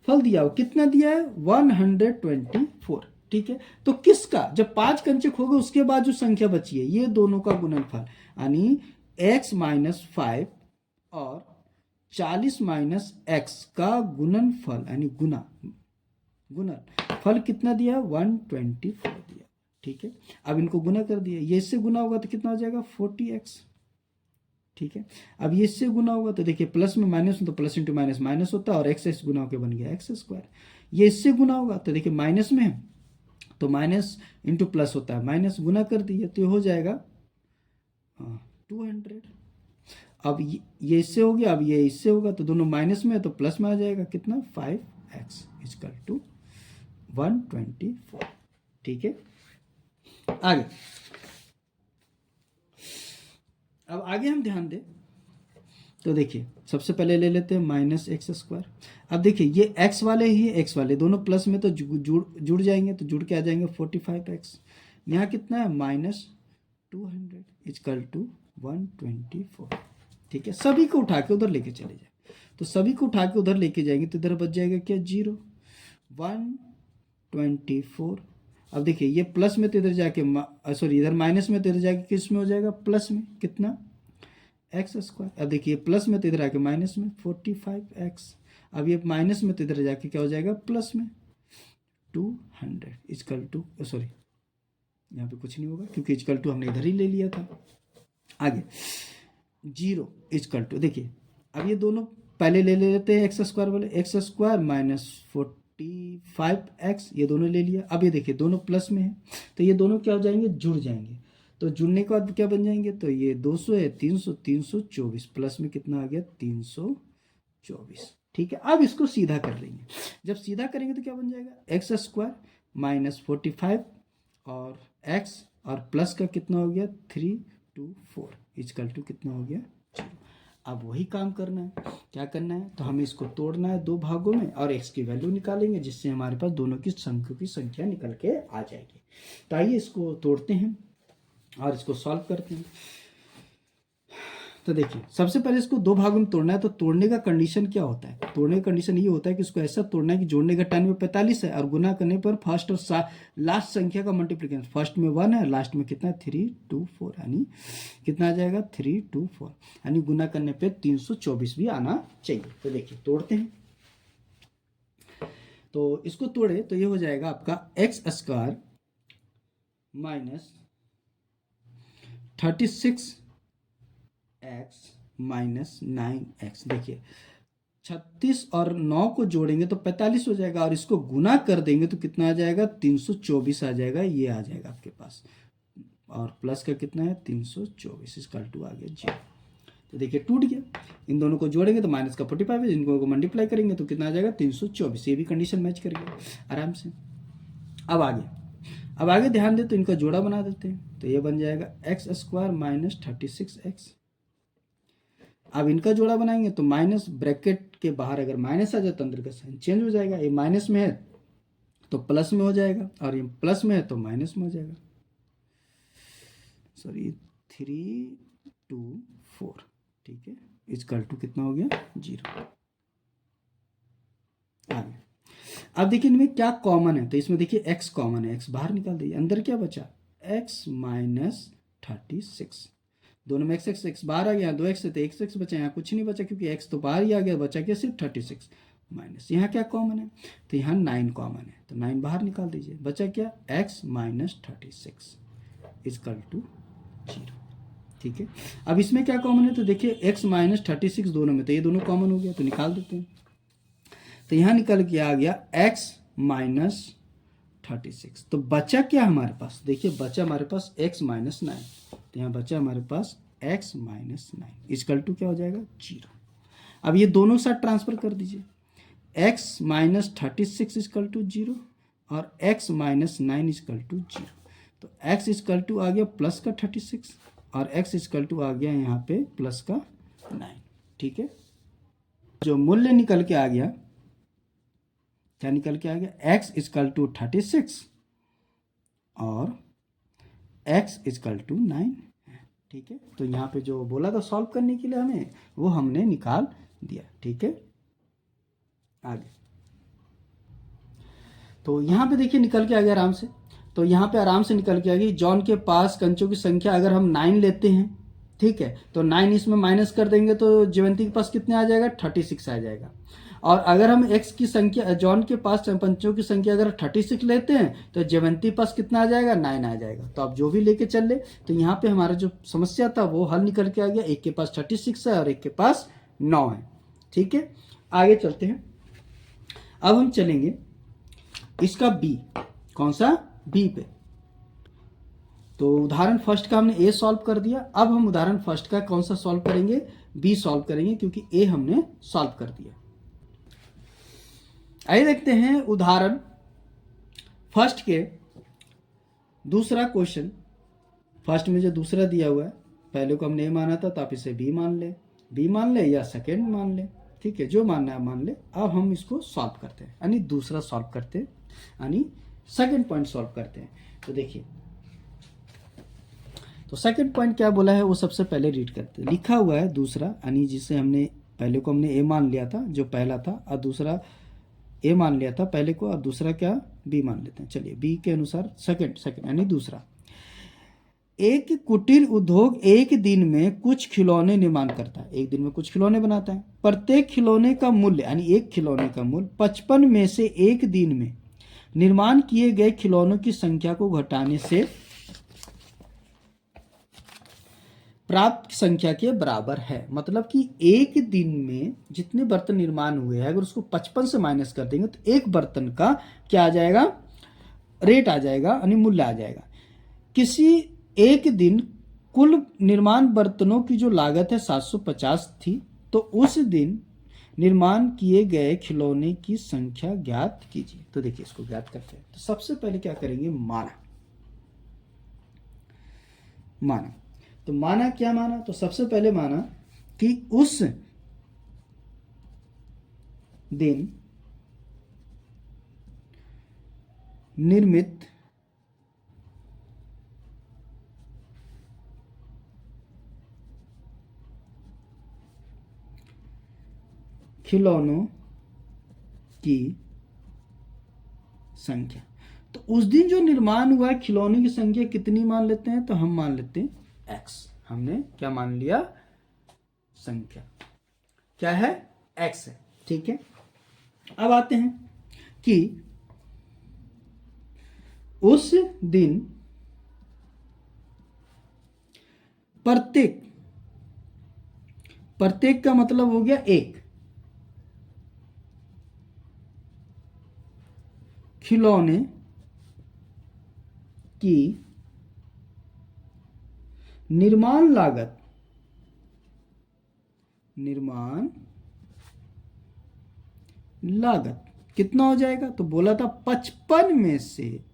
फल दिया हुआ कितना दिया है, 124। ठीक है, तो किसका, जब 5 कंचे खो गए उसके बाद जो संख्या बची है, ये दोनों का गुणनफल, यानी x-5 और 40 माइनस एक्स का गुणनफल, यानी गुणन फल कितना दिया, 124 दिया। ठीक है, अब इनको गुना कर दिया, ये इससे गुना होगा तो कितना हो जाएगा, 40x। ठीक है, अब ये इससे गुना होगा तो देखिए प्लस में माइनस, तो प्लस इंटू माइनस माइनस होता है, और एक्स गुना होकर बन गया x²। ये इससे गुना होगा तो देखिए माइनस में है तो माइनस इंटू प्लस होता है, माइनस गुना कर दिए तो ये हो जाएगा 200। अब ये इससे हो गया, अब ये इससे होगा तो दोनों माइनस में है तो प्लस में आ जाएगा, कितना, 5x = 124। ठीक है, आगे, अब आगे हम ध्यान दें तो देखिए सबसे पहले ले लेते हैं -x²। अब देखिए ये x वाले ही x वाले दोनों प्लस में तो जुड़ जाएंगे, तो जुड़ के आ जाएंगे 45x। यहाँ कितना है, -200 = 124। ठीक है, सभी को उठा के उधर लेके चले जाए, तो सभी को उठा के उधर लेके जाएंगे तो इधर बच जाएगा क्या, 0, 124। अब देखिए ये प्लस में तो इधर जाके, सॉरी इधर माइनस में तो इधर जाके किस में हो जाएगा, प्लस में, कितना, एक्स स्क्वायर। अब देखिए प्लस में तो इधर आके माइनस में 45x। अब ये माइनस में तो इधर जाके क्या हो जाएगा प्लस में 200 इजकल टू, सॉरी यहाँ पे कुछ नहीं होगा क्योंकि इजकल टू हमने इधर ही ले लिया था। आगे 0 इजकल टू, देखिए अब ये दोनों पहले ले लेते हैं एक्स स्क्वायर वाले, एक्स स्क्वायर माइनस 45x, ये दोनों ले लिया। अब ये देखिए दोनों प्लस में है तो ये दोनों क्या हो जाएंगे, जुड़ जाएंगे। तो जुड़ने के बाद क्या बन जाएंगे, तो ये 200 है 300, 324 प्लस में कितना आ गया 324। ठीक है, अब इसको सीधा कर लेंगे। जब सीधा करेंगे तो क्या बन जाएगा एक्स स्क्वायर माइनस 45 और x और प्लस का कितना हो गया 324 इजकल टू कितना हो गया 0। अब वही काम करना है, क्या करना है, तो हमें इसको तोड़ना है दो भागों में और x की वैल्यू निकालेंगे जिससे हमारे पास दोनों की संख्या निकल के आ जाएगी। तो आइए इसको तोड़ते हैं और इसको सॉल्व करते हैं। तो देखिए सबसे पहले इसको दो भागों में तोड़ना है। तो तोड़ने का कंडीशन क्या होता है, तोड़ने का कंडीशन ये होता है कि इसको ऐसा तोड़ना है कि जोड़ने का टाइम में 45 है और गुना करने पर फर्स्ट और लास्ट संख्या का मल्टीप्लिकेशन, फर्स्ट में 1 है लास्ट में कितना 324, यानी कितना आ जाएगा 324, यानी गुना करने पर 324 भी आना चाहिए। तो देखिए तोड़ते हैं। तो इसको तोड़े तो ये हो जाएगा आपका x square minus 36 x minus 9x। देखिए 36 और 9 को जोड़ेंगे तो 45 हो जाएगा और इसको गुना कर देंगे तो कितना आ जाएगा 324 आ जाएगा, ये आ जाएगा आपके पास। और प्लस का कितना है 324 इसका टू आ गया 0। तो देखिए टूट गया। इन दोनों को जोड़ेंगे तो माइनस का 45 है, इनको मल्टीप्लाई करेंगे तो कितना आ जाएगा 324। ये भी कंडीशन मैच कर गया आराम से। अब आगे ध्यान दे तो इनका जोड़ा बना देते हैं। तो ये बन जाएगा एक्स स्क्वायर माइनस 36x। अब इनका जोड़ा बनाएंगे तो माइनस ब्रैकेट के बाहर अगर माइनस आ जाए तो अंदर का साइन चेंज हो जाएगा। ये माइनस में है तो प्लस में हो जाएगा और ये प्लस में है तो माइनस में हो जाएगा। सॉरी 324, ठीक है, इजकल टू कितना हो गया 0। आगे अब देखिए इनमें क्या कॉमन है, तो इसमें देखिए x कॉमन है, x बाहर निकाल दीजिए, अंदर क्या बचा x माइनस 36। दोनों में x बाहर आ गया, 2x है तो x बचा, यहाँ कुछ नहीं बचा क्योंकि x तो बाहर ही आ गया, बचा क्या सिर्फ 36 माइनस, यहाँ क्या कॉमन है तो यहाँ 9 कॉमन है तो 9 बाहर निकाल दीजिए, बचा क्या x माइनस 36 इजकल टू 0। ठीक है, अब इसमें क्या कॉमन है तो देखिए x माइनस 36 दोनों में, तो ये दोनों कॉमन हो गया तो निकाल देते हैं। तो यहाँ निकल के आ गया x माइनस 36। तो बचा क्या हमारे पास, देखिए बचा हमारे पास x माइनस 9, तो यहाँ बचा हमारे पास x माइनस 9 इजकल टू क्या हो जाएगा 0। अब ये दोनों साथ ट्रांसफर कर दीजिए, x माइनस 36 इजकल टू 0 और x माइनस 9 इजकल टू 0। तो x इजकल टू आ गया प्लस का 36 और x इजकल टू आ गया यहाँ पे प्लस का 9। ठीक है, जो मूल्य निकल के आ गया, क्या निकल के आ गया x इजकल टू 36 और x इजकल टू 9। ठीक है, तो यहाँ पे जो बोला था सॉल्व करने के लिए हमें, वो हमने निकाल दिया। ठीक है, आगे तो यहाँ पे देखिए निकल के आ गया आराम से। तो यहाँ पे आराम से निकल के आ गई, जॉन के पास कंचों की संख्या अगर हम 9 लेते हैं, ठीक है, तो 9 इसमें माइनस कर देंगे तो जयवंती के पास कितने आ जाएगा 36 आ जाएगा। और अगर हम x की संख्या, जॉन के पास पंचों की संख्या अगर 36 लेते हैं तो जयवंती पास कितना आ जाएगा 9 आ जाएगा। तो आप जो भी लेके चल ले, तो यहाँ पे हमारा जो समस्या था वो हल निकल के आ गया, एक के पास 36 है और एक के पास 9 है। ठीक है, आगे चलते हैं। अब हम चलेंगे इसका b, कौन सा b पे। तो उदाहरण फर्स्ट का हमने a सॉल्व कर दिया, अब हम उदाहरण फर्स्ट का कौन सा सॉल्व करेंगे, b सॉल्व करेंगे क्योंकि a हमने सॉल्व कर दिया। आइए देखते हैं उदाहरण फर्स्ट के दूसरा क्वेश्चन। फर्स्ट में जो दूसरा दिया हुआ है, पहले को हमने ए माना था तो आप इसे बी मान ले या सेकेंड मान ले, ठीक है, जो मानना है मान ले। अब हम इसको सॉल्व करते हैं, यानी दूसरा सॉल्व करते हैं, यानी सेकेंड पॉइंट सॉल्व करते हैं। तो देखिए, तो सेकेंड पॉइंट क्या बोला है वो सबसे पहले रीड करते हैं। लिखा हुआ है दूसरा, यानी जिसे हमने पहले को हमने ए मान लिया था जो पहला था, और दूसरा ए मान लिया था पहले को, और दूसरा क्या बी मान लेते हैं। चलिए बी के अनुसार सेकंड यानी दूसरा। एक कुटीर उद्योग एक दिन में कुछ खिलौने निर्माण करता है, एक दिन में कुछ खिलौने बनाता है। प्रत्येक खिलौने का मूल्य यानी एक खिलौने का मूल्य 55 में से एक दिन में निर्माण किए गए खिलौनों की संख्या को घटाने से प्राप्त संख्या के बराबर है। मतलब कि एक दिन में जितने बर्तन निर्माण हुए हैं अगर उसको 55 से माइनस कर देंगे तो एक बर्तन का क्या आ जाएगा, रेट आ जाएगा यानी मूल्य आ जाएगा। किसी एक दिन कुल निर्माण बर्तनों की जो लागत है 750 थी, तो उस दिन निर्माण किए गए खिलौने की संख्या ज्ञात कीजिए। तो देखिए इसको ज्ञात करते हैं। तो सबसे पहले क्या करेंगे, माना। तो माना क्या माना, तो सबसे पहले माना कि उस दिन निर्मित खिलौनों की संख्या। तो उस दिन जो निर्माण हुआ है खिलौनों की संख्या कितनी मान लेते हैं, तो हम मान लेते हैं x। हमने क्या मान लिया, संख्या क्या है, x है। ठीक है, अब आते हैं कि उस दिन प्रत्येक का मतलब हो गया एक, खिलौने की निर्माण लागत कितना हो जाएगा, तो बोला था 55 में से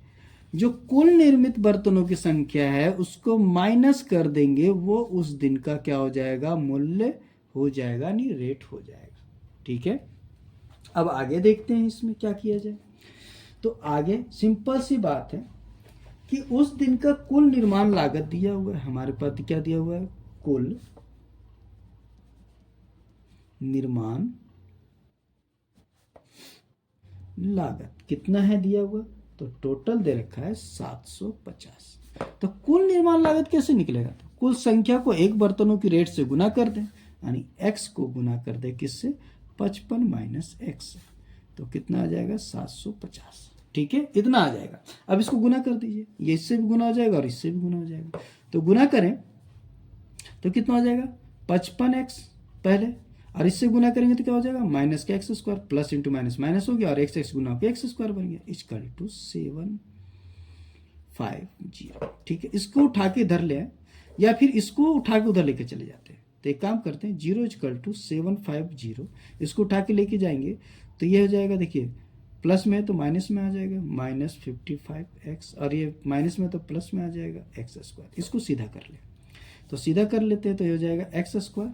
जो कुल निर्मित बर्तनों की संख्या है उसको माइनस कर देंगे, वो उस दिन का क्या हो जाएगा, मूल्य हो जाएगा, नहीं रेट हो जाएगा। ठीक है, अब आगे देखते हैं इसमें क्या किया जाए। तो आगे सिंपल सी बात है कि उस दिन का कुल निर्माण लागत दिया हुआ है हमारे पास, क्या दिया हुआ है, कुल निर्माण लागत कितना है दिया हुआ, तो टोटल दे रखा है 750। तो कुल निर्माण लागत कैसे निकलेगा, तो कुल संख्या को एक बर्तनों की रेट से गुना कर दें, यानी x को गुना कर दे किससे, 55 माइनस x, तो कितना आ जाएगा 750। ठीक है, इतना आ जाएगा। अब इसको गुना कर दीजिए, ये इससे भी गुना हो जाएगा और इससे भी गुना हो जाएगा। तो गुना करें तो कितना हो जाएगा, 55x पहले, और इससे गुना करेंगे तो क्या हो जाएगा, माइनस का x square, plus into minus minus हो गया और एक्स एक्स गुना होकर एक्स स्क्वायर बन गया, इक्वल टू 750। ठीक है, इसको उठा के इधर ले आए या फिर इसको उठा के उधर लेके चले जाते हैं। तो एक काम करते हैं, 0 इक्वल टू 750, इसको उठा के लेके जाएंगे तो ये हो जाएगा, देखिए प्लस में है तो माइनस में आ जाएगा माइनस 55x, और ये माइनस में तो प्लस में आ जाएगा एक्स स्क्वायर। इसको सीधा कर ले, तो सीधा कर लेते हैं तो ये हो जाएगा एक्स स्क्वायर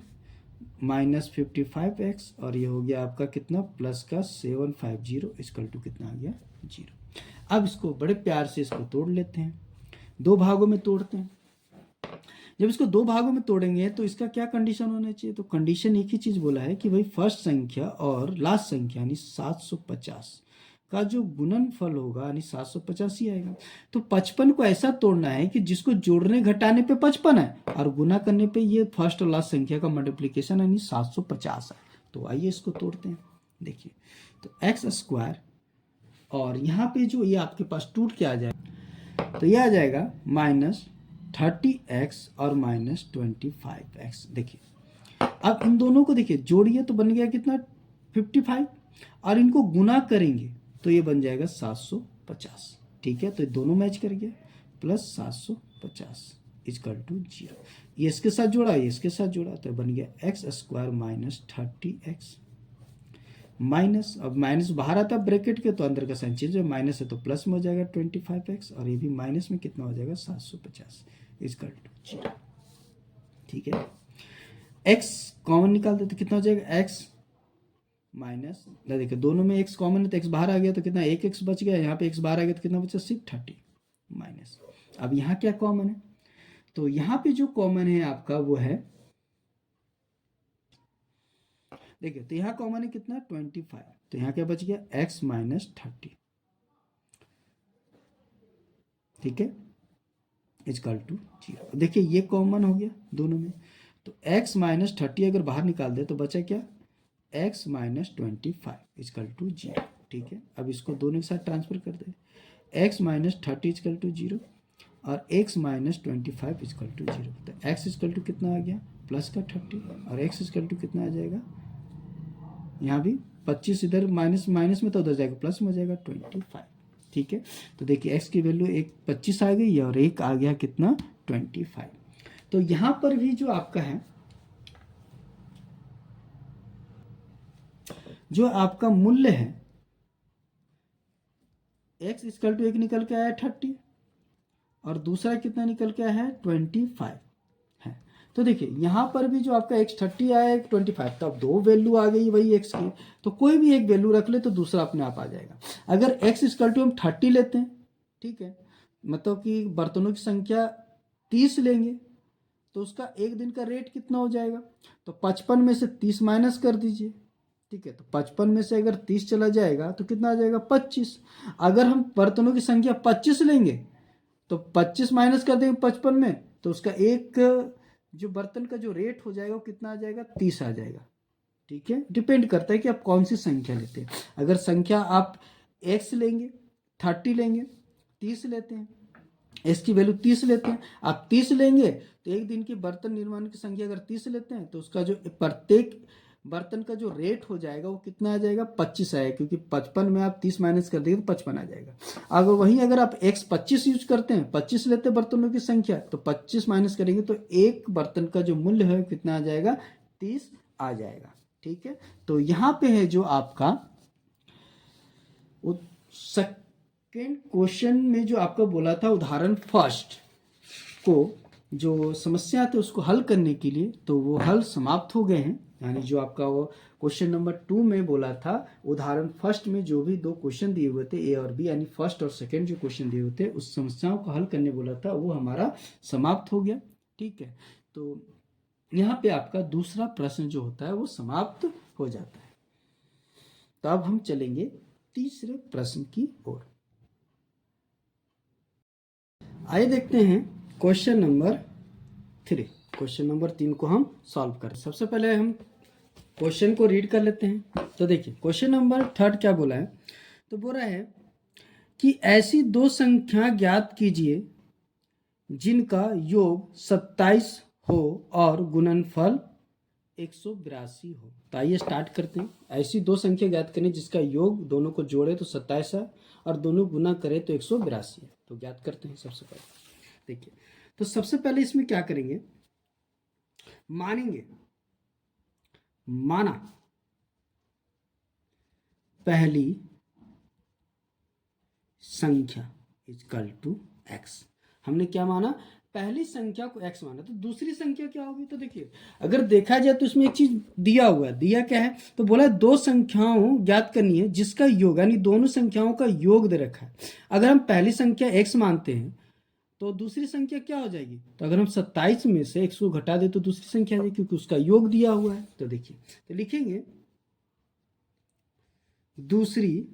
माइनस 55x, और ये हो गया आपका कितना, प्लस का 750 इक्वल टू कितना आ गया, 0। अब इसको बड़े प्यार से इसको तोड़ लेते हैं, दो भागों में तोड़ते हैं। जब इसको दो भागों में तोड़ेंगे तो इसका क्या कंडीशन होना चाहिए, तो कंडीशन एक ही चीज बोला है कि भाई फर्स्ट संख्या और लास्ट संख्या यानी 750 का जो गुणनफल होगा यानी 750 ही आएगा। तो 55 को ऐसा तोड़ना है कि जिसको जोड़ने घटाने पे 55 है और गुना करने पे ये फर्स्ट और लास्ट संख्या का मल्टीप्लीकेशन यानी 750 है। तो आइए इसको तोड़ते हैं। देखिए, तो एक्स स्क्वायर और यहाँ पे जो ये आपके पास टूट के आ जाएगा, तो ये आ जाएगा माइनस 30x और माइनस 25x। देखिए अब इन दोनों को देखिए जोड़िए तो बन गया कितना, 55, और इनको गुना करेंगे तो ये बन जाएगा 750। ठीक है, तो दोनों मैच कर गया, प्लस 750 इक्वल टू 0। ये इसके साथ जोड़ा, ये इसके साथ जोड़ा, तो बन गया x square minus 30x minus, अब माइनस बाहर आता है ब्रैकेट के तो अंदर का साइन चेंज है, माइनस है तो प्लस में हो जाएगा 25x, और ये भी माइनस में कितना हो जाएगा 750 इक्वल टू 0। ठीक है, x कॉमन निकाल दे तो कितना हो जाएगा, x माइनस, देखिए दोनों में x कॉमन है तो x बाहर आ गया तो कितना, एक x बच गया, यहाँ पे x बाहर आ गया तो कितना बचा, सिर्फ 30 माइनस। अब यहाँ क्या कॉमन है, तो यहाँ पे जो कॉमन है आपका वो है, देखिए तो यहाँ कॉमन है कितना, 25, तो यहाँ क्या बच गया x माइनस 30। ठीक है, इजकल टू 0। देखिए ये कॉमन हो गया दोनों में, तो x माइनस 30 अगर बाहर निकाल दे तो बचा क्या, x माइनस 25 इजकल टू 0। ठीक है, अब इसको दोनों के साथ ट्रांसफर कर दे, x माइनस 30 इजकल टू 0 और x माइनस 25 इजकल टू 0। तो x इजकल टू कितना आ गया, प्लस का 30, और x इजकल टू कितना आ जाएगा, यहाँ भी 25 इधर माइनस माइनस में तो उधर जाएगा प्लस में हो जाएगा 25। ठीक है, तो देखिए x की वैल्यू एक 25 आ गई और एक आ गया कितना 25। तो यहाँ पर भी जो आपका है, जो आपका मूल्य है x इजकल टू एक निकल के आया 30 और दूसरा कितना निकल के आया है 25 है। तो देखिए यहाँ पर भी जो आपका x 30 आया एक 25, तो अब दो वैल्यू आ गई वही x की, तो कोई भी एक वैल्यू रख ले तो दूसरा अपने आप आ जाएगा। अगर x इजकल टू हम 30 लेते हैं, ठीक है, मतलब कि बर्तनों की संख्या 30 लेंगे तो उसका एक दिन का रेट कितना हो जाएगा, तो 55 में से 30 माइनस कर दीजिए। ठीक है, तो 55 में से अगर 30 चला जाएगा तो कितना आ जाएगा 25। अगर हम बर्तनों की संख्या 25 लेंगे तो 25 माइनस कर देंगे 55 में, तो उसका एक जो बर्तन का जो रेट हो जाएगा वो कितना आ जाएगा 30 आ जाएगा। ठीक है, डिपेंड करता है कि आप कौन सी संख्या लेते हैं। अगर संख्या आप x लेंगे 30 लेंगे 30 लेते हैं, x की वैल्यू 30 लेते हैं, आप 30 लेंगे तो एक दिन की बर्तन निर्माण की संख्या अगर 30 लेते हैं तो उसका जो प्रत्येक बर्तन का जो रेट हो जाएगा वो कितना आ जाएगा 25 आएगा, क्योंकि 55 में आप 30 माइनस कर देंगे तो 55 आ जाएगा। अगर वहीं अगर आप x 25 यूज करते हैं, 25 लेते हैं बर्तनों की संख्या, तो 25 माइनस करेंगे तो एक बर्तन का जो मूल्य है कितना आ जाएगा 30 आ जाएगा। ठीक है, तो यहाँ पे है जो आपका सेकेंड क्वेश्चन में जो आपका बोला था उदाहरण फर्स्ट को जो समस्या थे उसको हल करने के लिए, तो वो हल समाप्त हो गए हैं। यानी जो आपका वो क्वेश्चन नंबर 2 में बोला था उदाहरण फर्स्ट में जो भी दो क्वेश्चन दिए हुए थे ए और बी, यानी फर्स्ट और सेकंड जो क्वेश्चन दिए हुए थे उस समस्याओं को हल करने बोला था वो हमारा समाप्त हो गया। ठीक है, तो यहाँ पे आपका दूसरा प्रश्न जो होता है वो समाप्त हो जाता है। तो अब हम चलेंगे तीसरे प्रश्न की ओर। आइए देखते हैं क्वेश्चन नंबर 3। क्वेश्चन नंबर 3 को हम सॉल्व करें। सबसे पहले हम क्वेश्चन को रीड कर लेते हैं। तो देखिए क्वेश्चन नंबर 3 क्या बोला है, तो बोल रहा है कि ऐसी दो संख्या ज्ञात कीजिए जिनका योग 27 हो और गुणनफल 182 हो। तो आइए स्टार्ट करते हैं। ऐसी दो संख्या ज्ञात करें जिसका योग दोनों को जोड़े तो 27 है और दोनों गुना करें तो 182 है। तो ज्ञात करते हैं सबसे पहले। देखिए तो सबसे पहले इसमें क्या करेंगे, मानेंगे, माना पहली संख्या इक्वल टू x। हमने क्या माना, पहली संख्या को x माना, तो दूसरी संख्या क्या होगी। तो देखिए अगर देखा जाए तो इसमें एक चीज दिया हुआ है, दिया क्या है, तो बोला दो संख्याओं ज्ञात करनी है जिसका योग, यानी दोनों संख्याओं का योग दे रखा है। अगर हम पहली संख्या x मानते हैं तो दूसरी संख्या क्या हो जाएगी, तो अगर हम 27 में से x को घटा दे तो दूसरी संख्या आ जाएगी क्योंकि उसका योग दिया हुआ है। तो देखिए तो लिखेंगे दूसरी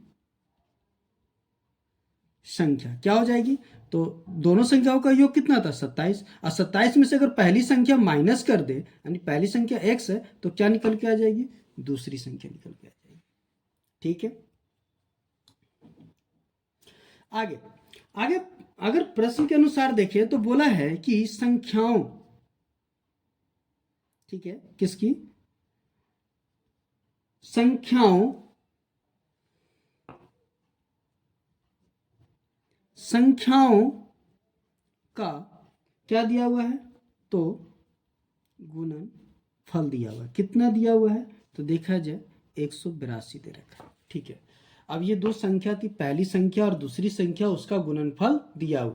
संख्या क्या हो जाएगी, तो दोनों संख्याओं का योग कितना था 27, और 27 में से अगर पहली संख्या माइनस कर दे यानी पहली संख्या x है तो क्या निकल के आ जाएगी, दूसरी संख्या निकल के आ जाएगी। ठीक है, आगे आगे अगर प्रश्न के अनुसार देखें तो बोला है कि संख्याओं, ठीक है, किसकी, संख्याओं का क्या दिया हुआ है, तो गुणन फल दिया हुआ है। कितना दिया हुआ है, तो देखा जाए 182 दे रखा है। ठीक है, अब ये दो संख्या थी, पहली संख्या और दूसरी संख्या, उसका गुणनफल दिया हुआ।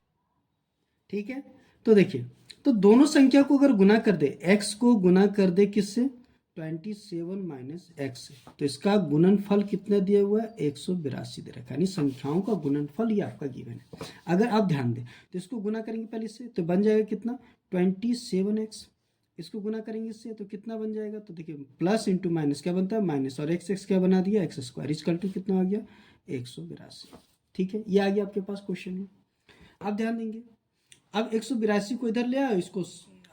ठीक है, तो देखिए तो दोनों संख्या को अगर गुना कर दे, x को गुना कर दे किससे 27 माइनस x, तो इसका गुणनफल कितना दिया हुआ है 182 दे रखा है, यानी संख्याओं का गुणनफल ये आपका गिवन है। अगर आप ध्यान दें तो इसको गुना करेंगे पहले इससे तो बन जाएगा कितना 27x, इसको गुना करेंगे इससे तो कितना बन जाएगा, तो देखिए प्लस इंटू माइनस क्या बनता है माइनस, और x क्या बना दिया x स्क्वायर इक्वल टू कितना आ गया 182। ठीक है, ये आ गया आपके पास क्वेश्चन में। आप ध्यान देंगे अब 182 को इधर ले आओ, इसको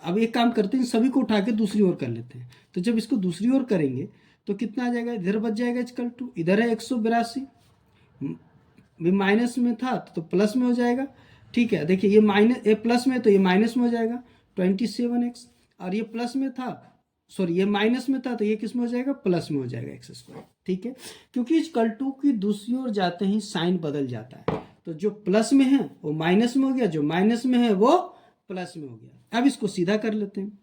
अब एक काम करते हैं, सभी को उठा के दूसरी ओर कर लेते हैं। तो जब इसको दूसरी ओर करेंगे तो कितना आ जाएगा, इधर बच जाएगा इक्वल टू, इधर है 182 भी माइनस में था तो प्लस में हो जाएगा। ठीक है, देखिए ये माइनस, ये प्लस में तो ये माइनस में हो जाएगा 27x, और ये प्लस में था, सॉरी ये माइनस में था तो ये किस में हो जाएगा, प्लस में हो जाएगा एक्स स्क्वायर। ठीक है, क्योंकि इक्वल टू की दूसरी ओर जाते ही साइन बदल जाता है, तो जो प्लस में है वो माइनस में हो गया, जो माइनस में है वो प्लस में हो गया। अब इसको सीधा कर लेते हैं,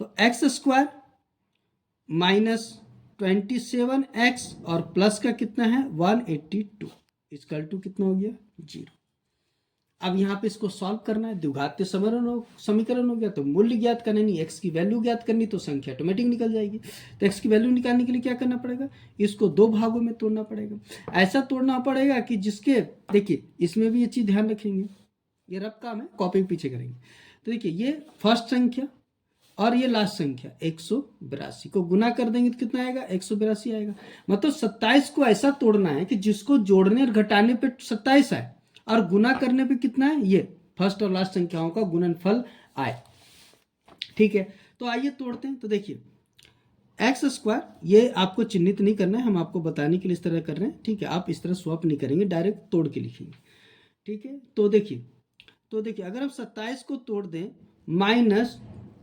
तो एक्स स्क्वायर माइनस 27x और प्लस का कितना है 182 इक्वल टू कितना हो गया 0। अब यहाँ पे इसको सॉल्व करना है, द्विघात समीकरण हो गया, तो मूल्य ज्ञात करना नहीं, एक्स की वैल्यू ज्ञात करनी, तो संख्या ऑटोमेटिक निकल जाएगी। तो एक्स की वैल्यू निकालने के लिए क्या करना पड़ेगा, इसको दो भागों में तोड़ना पड़ेगा। ऐसा तोड़ना पड़ेगा कि जिसके, देखिए इसमें भी ये चीज़ ध्यान रखेंगे, ये रफ काम है, कॉपी पीछे करेंगे। तो देखिए ये फर्स्ट संख्या और ये लास्ट संख्या 182 को गुना कर देंगे तो कितना आएगा, 182 आएगा। मतलब 27 को ऐसा तोड़ना है कि जिसको जोड़ने और घटाने पे 27 आए और गुना करने पे कितना है, ये फर्स्ट और लास्ट संख्याओं का गुणनफल आए। ठीक है, तो आइए तोड़ते हैं। तो देखिए एक्स स्क्वायर, ये आपको चिन्हित नहीं करना है, हम आपको बताने के लिए इस तरह कर रहे हैं। ठीक है, आप इस तरह स्वैप नहीं करेंगे, डायरेक्ट तोड़ के लिखेंगे। ठीक है, तो देखिए अगर हम 27 को तोड़ दें माइनस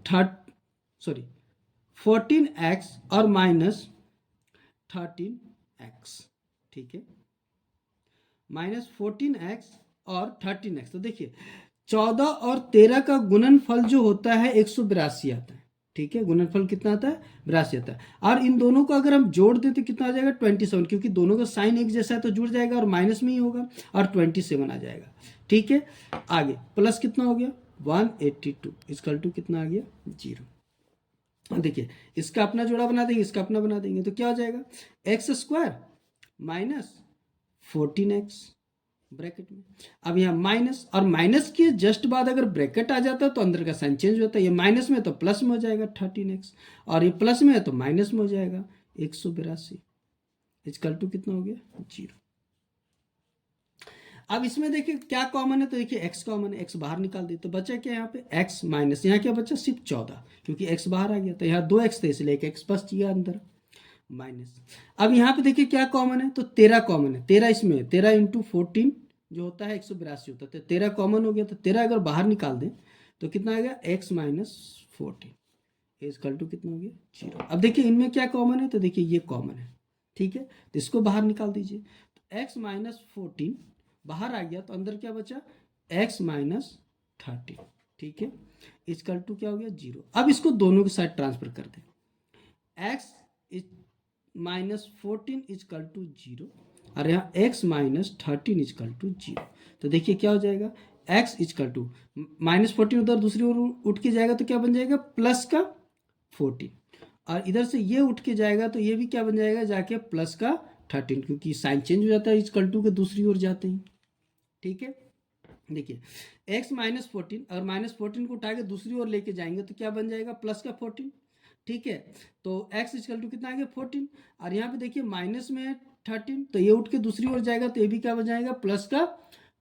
14x और माइनस 13x, ठीक है, माइनस 14x और 13x, तो देखिए 14 और 13 का गुणनफल जो होता है 182 आता है। ठीक है, गुणनफल कितना आता है, 82 आता है। और इन दोनों को अगर हम जोड़ दें तो कितना आ जाएगा 27, क्योंकि दोनों का साइन एक जैसा है तो जुड़ जाएगा और माइनस में ही होगा और 27 आ जाएगा। ठीक है, आगे प्लस कितना हो गया 182 इक्वल टू कितना आ गया 0। देखिए इसका अपना जोड़ा बना देंगे, इसका अपना बना देंगे, तो क्या हो जाएगा x square minus 14x bracket में। अब यहाँ माइनस और माइनस के जस्ट बाद अगर ब्रैकेट आ जाता है तो अंदर का साइन चेंज होता है, ये माइनस में तो प्लस में हो जाएगा 13x और ये प्लस में है तो माइनस में हो जाएगा 182 इक्वल टू कितना हो गया 0। अब इसमें देखिए क्या कॉमन है, तो देखिए x कॉमन है, x बाहर निकाल दिए तो बचा क्या यहाँ पे x माइनस, यहाँ क्या बचा सिर्फ 14, क्योंकि x बाहर आ गया, तो यहाँ 2x थे इसलिए एक x बच गया अंदर माइनस। अब यहाँ पे देखिए क्या कॉमन है, तो 13 कॉमन है, 13 इसमें है, 13 इंटू 14 जो होता है 182 होता है, तो 13 कॉमन हो गया, तो 13 अगर बाहर निकाल दें तो कितना आ गया x माइनस 14 इक्वल टू कितना हो गया 0। अब देखिए इनमें क्या कॉमन है, तो देखिए ये कॉमन है। ठीक है, तो इसको बाहर निकाल दीजिए, तो x माइनस 14 बाहर आ गया तो अंदर क्या बचा x माइनस 13। ठीक है, इक्वल टू क्या हो गया 0। अब इसको दोनों के साथ ट्रांसफर कर दें, x माइनस 14 इक्वल टू 0 और यहाँ x माइनस 13 इक्वल टू 0। तो देखिए क्या हो जाएगा x इक्वल टू माइनस 14 उधर दूसरी ओर उठ के जाएगा तो क्या बन जाएगा प्लस का 14, और इधर से ये उठ के जाएगा तो ये भी क्या बन जाएगा जाके प्लस का 13, क्योंकि साइन चेंज हो जाता है इक्वल टू के दूसरी ओर जाते ही। ठीक है, देखिए x माइनस 14 और माइनस 14 को उठा के दूसरी ओर लेके जाएंगे तो क्या बन जाएगा प्लस का 14। ठीक है, तो x इक्वल टू कितना आ गया 14, और यहाँ पे देखिए माइनस में 13 तो ये उठ के दूसरी ओर जाएगा तो ये भी क्या बन जाएगा प्लस का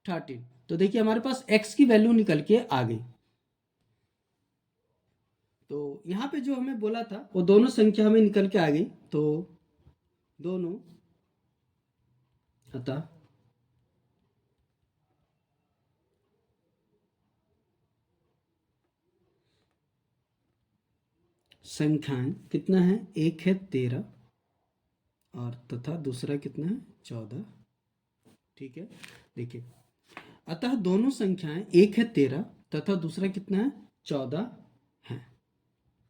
13। तो देखिए हमारे पास x की वैल्यू निकल के आ गई। तो यहाँ पे जो हमें बोला था वो दोनों संख्या हमें निकल के आ गई, तो दोनों अतः संख्याएं कितना है, एक है 13 और तथा दूसरा कितना है 14। ठीक है, देखिए अतः दोनों संख्याएं एक है 13 तथा दूसरा कितना है 14 है।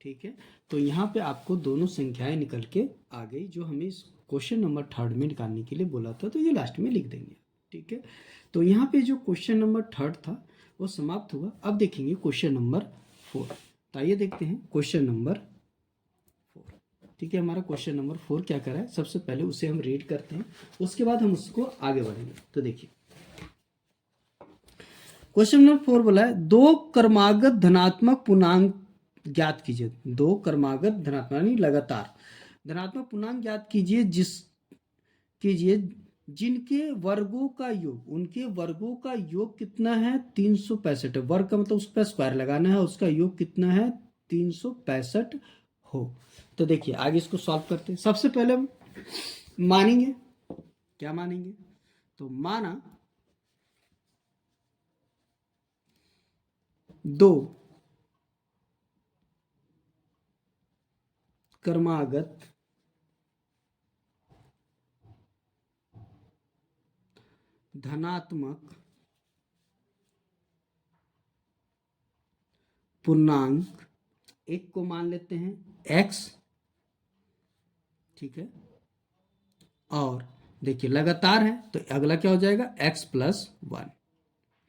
ठीक है, तो यहाँ पे आपको दोनों संख्याएं निकल के आ गई जो हमें इस क्वेश्चन नंबर 3 में निकालने के लिए बोला था, तो ये लास्ट में लिख देंगे। ठीक है, तो यहाँ पे जो क्वेश्चन नंबर 3 था वो समाप्त हुआ। अब देखेंगे क्वेश्चन नंबर 4। तो आइए देखते हैं क्वेश्चन नंबर 4। ठीक है, हमारा क्वेश्चन नंबर 4 क्या कर रहा है, सबसे पहले उसे हम रीड करते हैं, उसके बाद हम उसको आगे बढ़ेंगे। तो देखिए क्वेश्चन नंबर 4 बोला है दो क्रमागत धनात्मक पूर्णांक ज्ञात कीजिए। दो क्रमागत धनात्मक यानी लगातार धनात्मक पूर्णांक ज्ञात कीजिए जिनके वर्गों का योग, उनके वर्गों का योग कितना है 365 है। वर्ग का मतलब उस पर स्क्वायर लगाना है, उसका योग कितना है 365 हो। तो देखिए आगे इसको सॉल्व करते हैं। सबसे पहले हम मानेंगे, क्या मानेंगे, तो माना 2 क्रमागत धनात्मक पूर्णांक, एक को मान लेते हैं x, ठीक है, और देखिए लगातार है तो अगला क्या हो जाएगा x+1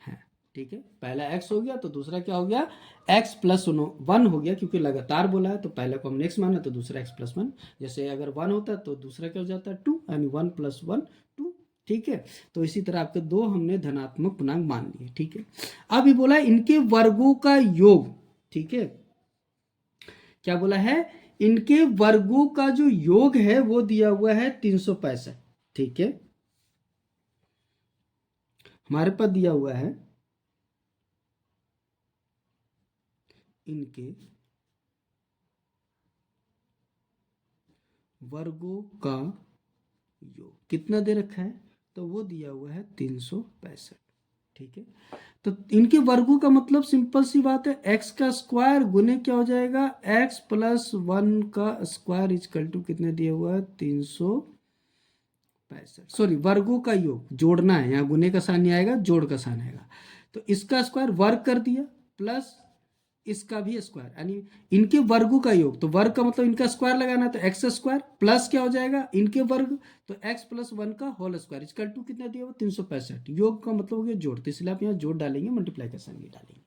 है, ठीक है। पहला x हो गया तो दूसरा क्या हो गया x+1 हो गया, क्योंकि लगातार बोला है तो पहले को हमने x माना तो दूसरा x+1। जैसे अगर 1 होता है तो दूसरा क्या हो जाता है 2, यानी 1+1 2, ठीक है। तो इसी तरह आपके दो हमने धनात्मक पूर्णांक मान लिए, ठीक है। अब ये बोला इनके वर्गों का योग, ठीक है, क्या बोला है, इनके वर्गों का जो योग है वो दिया हुआ है 365, ठीक है, हमारे पास दिया हुआ है इनके वर्गों का योग कितना दे रखा है, तो वो दिया हुआ है 365, ठीक है। तो इनके वर्गों का मतलब सिंपल सी बात है, x का स्क्वायर गुने क्या हो जाएगा x+1 का स्क्वायर इजकल टू कितने दिया हुआ है 365, सॉरी वर्गों का योग जोड़ना है, यहाँ गुने का साइन नहीं आएगा, जोड़ का साइन आएगा। तो इसका स्क्वायर वर्ग कर दिया प्लस इसका भी स्क्वायर, यानी इनके वर्गों का योग, तो वर्ग का मतलब इनका स्क्वायर लगाना, तो एक्स स्क्वायर प्लस क्या हो जाएगा इनके वर्ग, तो x+1 का होल स्क्वायर इजकल टू कितना दिया हुआ 365। योग का मतलब हो गया जोड़, तो इसलिए आप यहाँ जोड़ डालेंगे, मल्टीप्लाई का साइन नहीं डालेंगे,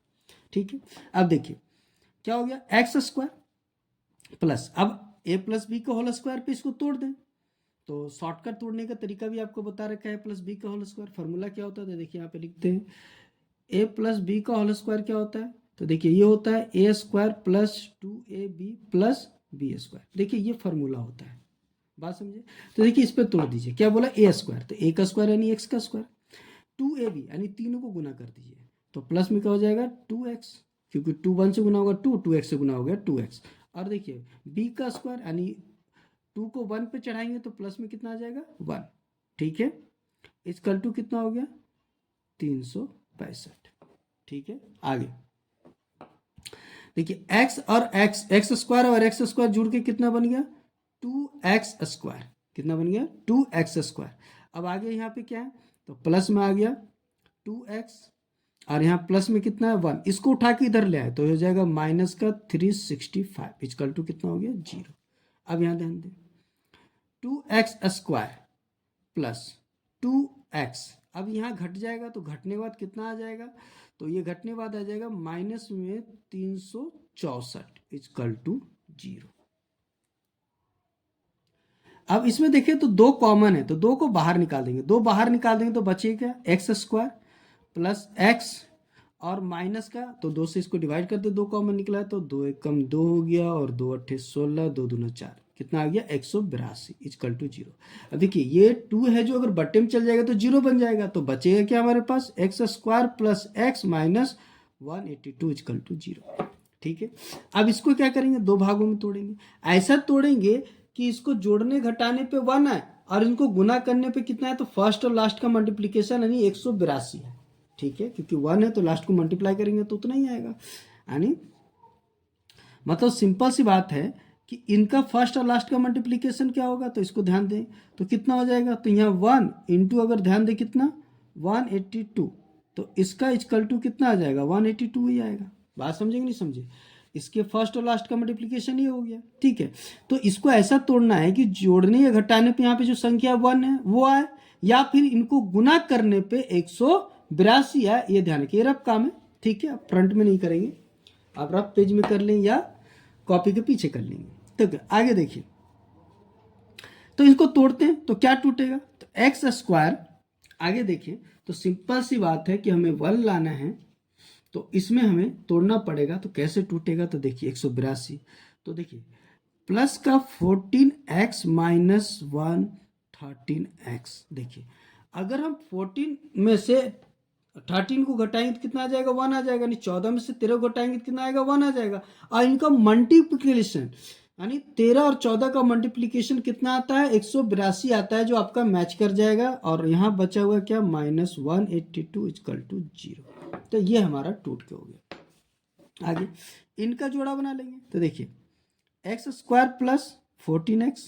ठीक है। अब देखिए क्या हो गया x² प्लस, अब a+b का होल स्क्वायर पे इसको तोड़ दें, तो शॉर्टकट तोड़ने का तरीका भी आपको बता रखा है, +b का होल स्क्वायर फॉर्मूला क्या होता है, तो देखिए यहाँ पे लिखते हैं a+b का होल स्क्वायर क्या होता है, तो देखिए ये होता है a² + 2ab + b², देखिए ये फॉर्मूला होता है, बात समझे। तो देखिए इस पे तोड़ दीजिए, क्या बोला a² तो a का स्क्वायर यानी x का स्क्वायर, 2ab यानी तीनों को गुना कर दीजिए, तो प्लस में क्या हो जाएगा 2x, क्योंकि 2 1 से गुना होगा 2, 2x से गुना हो गया 2x, और देखिए b का स्क्वायर यानी 2 को 1 पे चढ़ाएंगे तो प्लस में कितना आ जाएगा 1, ठीक है, इजकल टू कितना हो गया 365, ठीक है। आगे देखिए x और x² और x² जुड़ के कितना बन गया 2x², कितना बन गया 2x²। अब आगे यहाँ पे क्या है, तो प्लस में आ गया 2x, और यहाँ प्लस में कितना है 1, इसको उठा के इधर ले आए तो हो जाएगा -365 इजकल टू कितना हो गया 0। अब यहाँ ध्यान दें 2x² प्लस 2x, अब यहाँ घट जाएगा तो घटने के बाद कितना आ जाएगा, तो ये घटने के बाद आ जाएगा -364 इजकल टू 0। अब इसमें देखिए तो 2 कॉमन है तो 2 को बाहर निकाल देंगे, 2 बाहर निकाल देंगे तो बचेगा x² प्लस x और माइनस का, तो 2 से इसको डिवाइड कर दे, 2 कॉमन निकला है तो 2 1 कम 2 हो गया, और 2 8 16, 2 दूना 4, कितना आ गया 182 इजकल टू 0। अब देखिए ये 2 है जो अगर बट्टे में चल जाएगा तो 0 बन जाएगा, तो बचेगा क्या हमारे पास x² plus x minus 182 is equal to 0, ठीक है। अब इसको क्या करेंगे 2 भागों में तोड़ेंगे, ऐसा तोड़ेंगे कि इसको जोड़ने घटाने पे 1 है और इनको गुना करने पे कितना है, तो फर्स्ट और लास्ट का मल्टीप्लीकेशन यानी 182 है, ठीक है, क्योंकि 1 है तो लास्ट को मल्टीप्लाई करेंगे तो उतना ही आएगा, यानी मतलब सिंपल सी बात है कि इनका फर्स्ट और लास्ट का मल्टीप्लीकेशन क्या होगा, तो इसको ध्यान दें तो कितना हो जाएगा, तो यहाँ 1 इंटू अगर ध्यान दें कितना 182, तो इसका इजकल टू कितना आ जाएगा 182 ही आएगा, बात समझे कि नहीं समझे, इसके फर्स्ट और लास्ट का मल्टीप्लिकेशन ही हो गया, ठीक है। तो इसको ऐसा तोड़ना है कि जोड़ने या घटाने पे यहाँ पे जो संख्या 1 है वो आए, या फिर इनको गुना करने पे 182 आए, ये ध्यान रखिए, रफ काम है, ठीक है, आप फ्रंट में नहीं करेंगे, आप रफ पेज में कर लें या कॉपी के पीछे कर लेंगे। तो आगे देखिए, तो इसको तोड़ते हैं तो क्या टूटेगा, तो x², आगे देखिए तो सिंपल सी बात है कि हमें 1 लाना है, तो इसमें हमें तोड़ना पड़ेगा, तो कैसे टूटेगा, तो देखिए 182, तो देखिए प्लस का 14x माइनस 1 13x, देखिए अगर हम 14 में से 13 को घटाएंगे तो कितना आ जाएगा, 1 आ जाएगा। यानी 14 में से 13 को घटाएंगे तो कितना आएगा, 1 आ जाएगा। और इनका मल्टीप्लिकेशन यानी 13 और 14 का मल्टीप्लिकेशन कितना आता है, 182 आता है, जो आपका मैच कर जाएगा। और यहाँ बचा हुआ क्या, -182 = 0। तो ये हमारा टूट के हो गया। आगे इनका जोड़ा बना लेंगे। तो देखिए x² + 14x,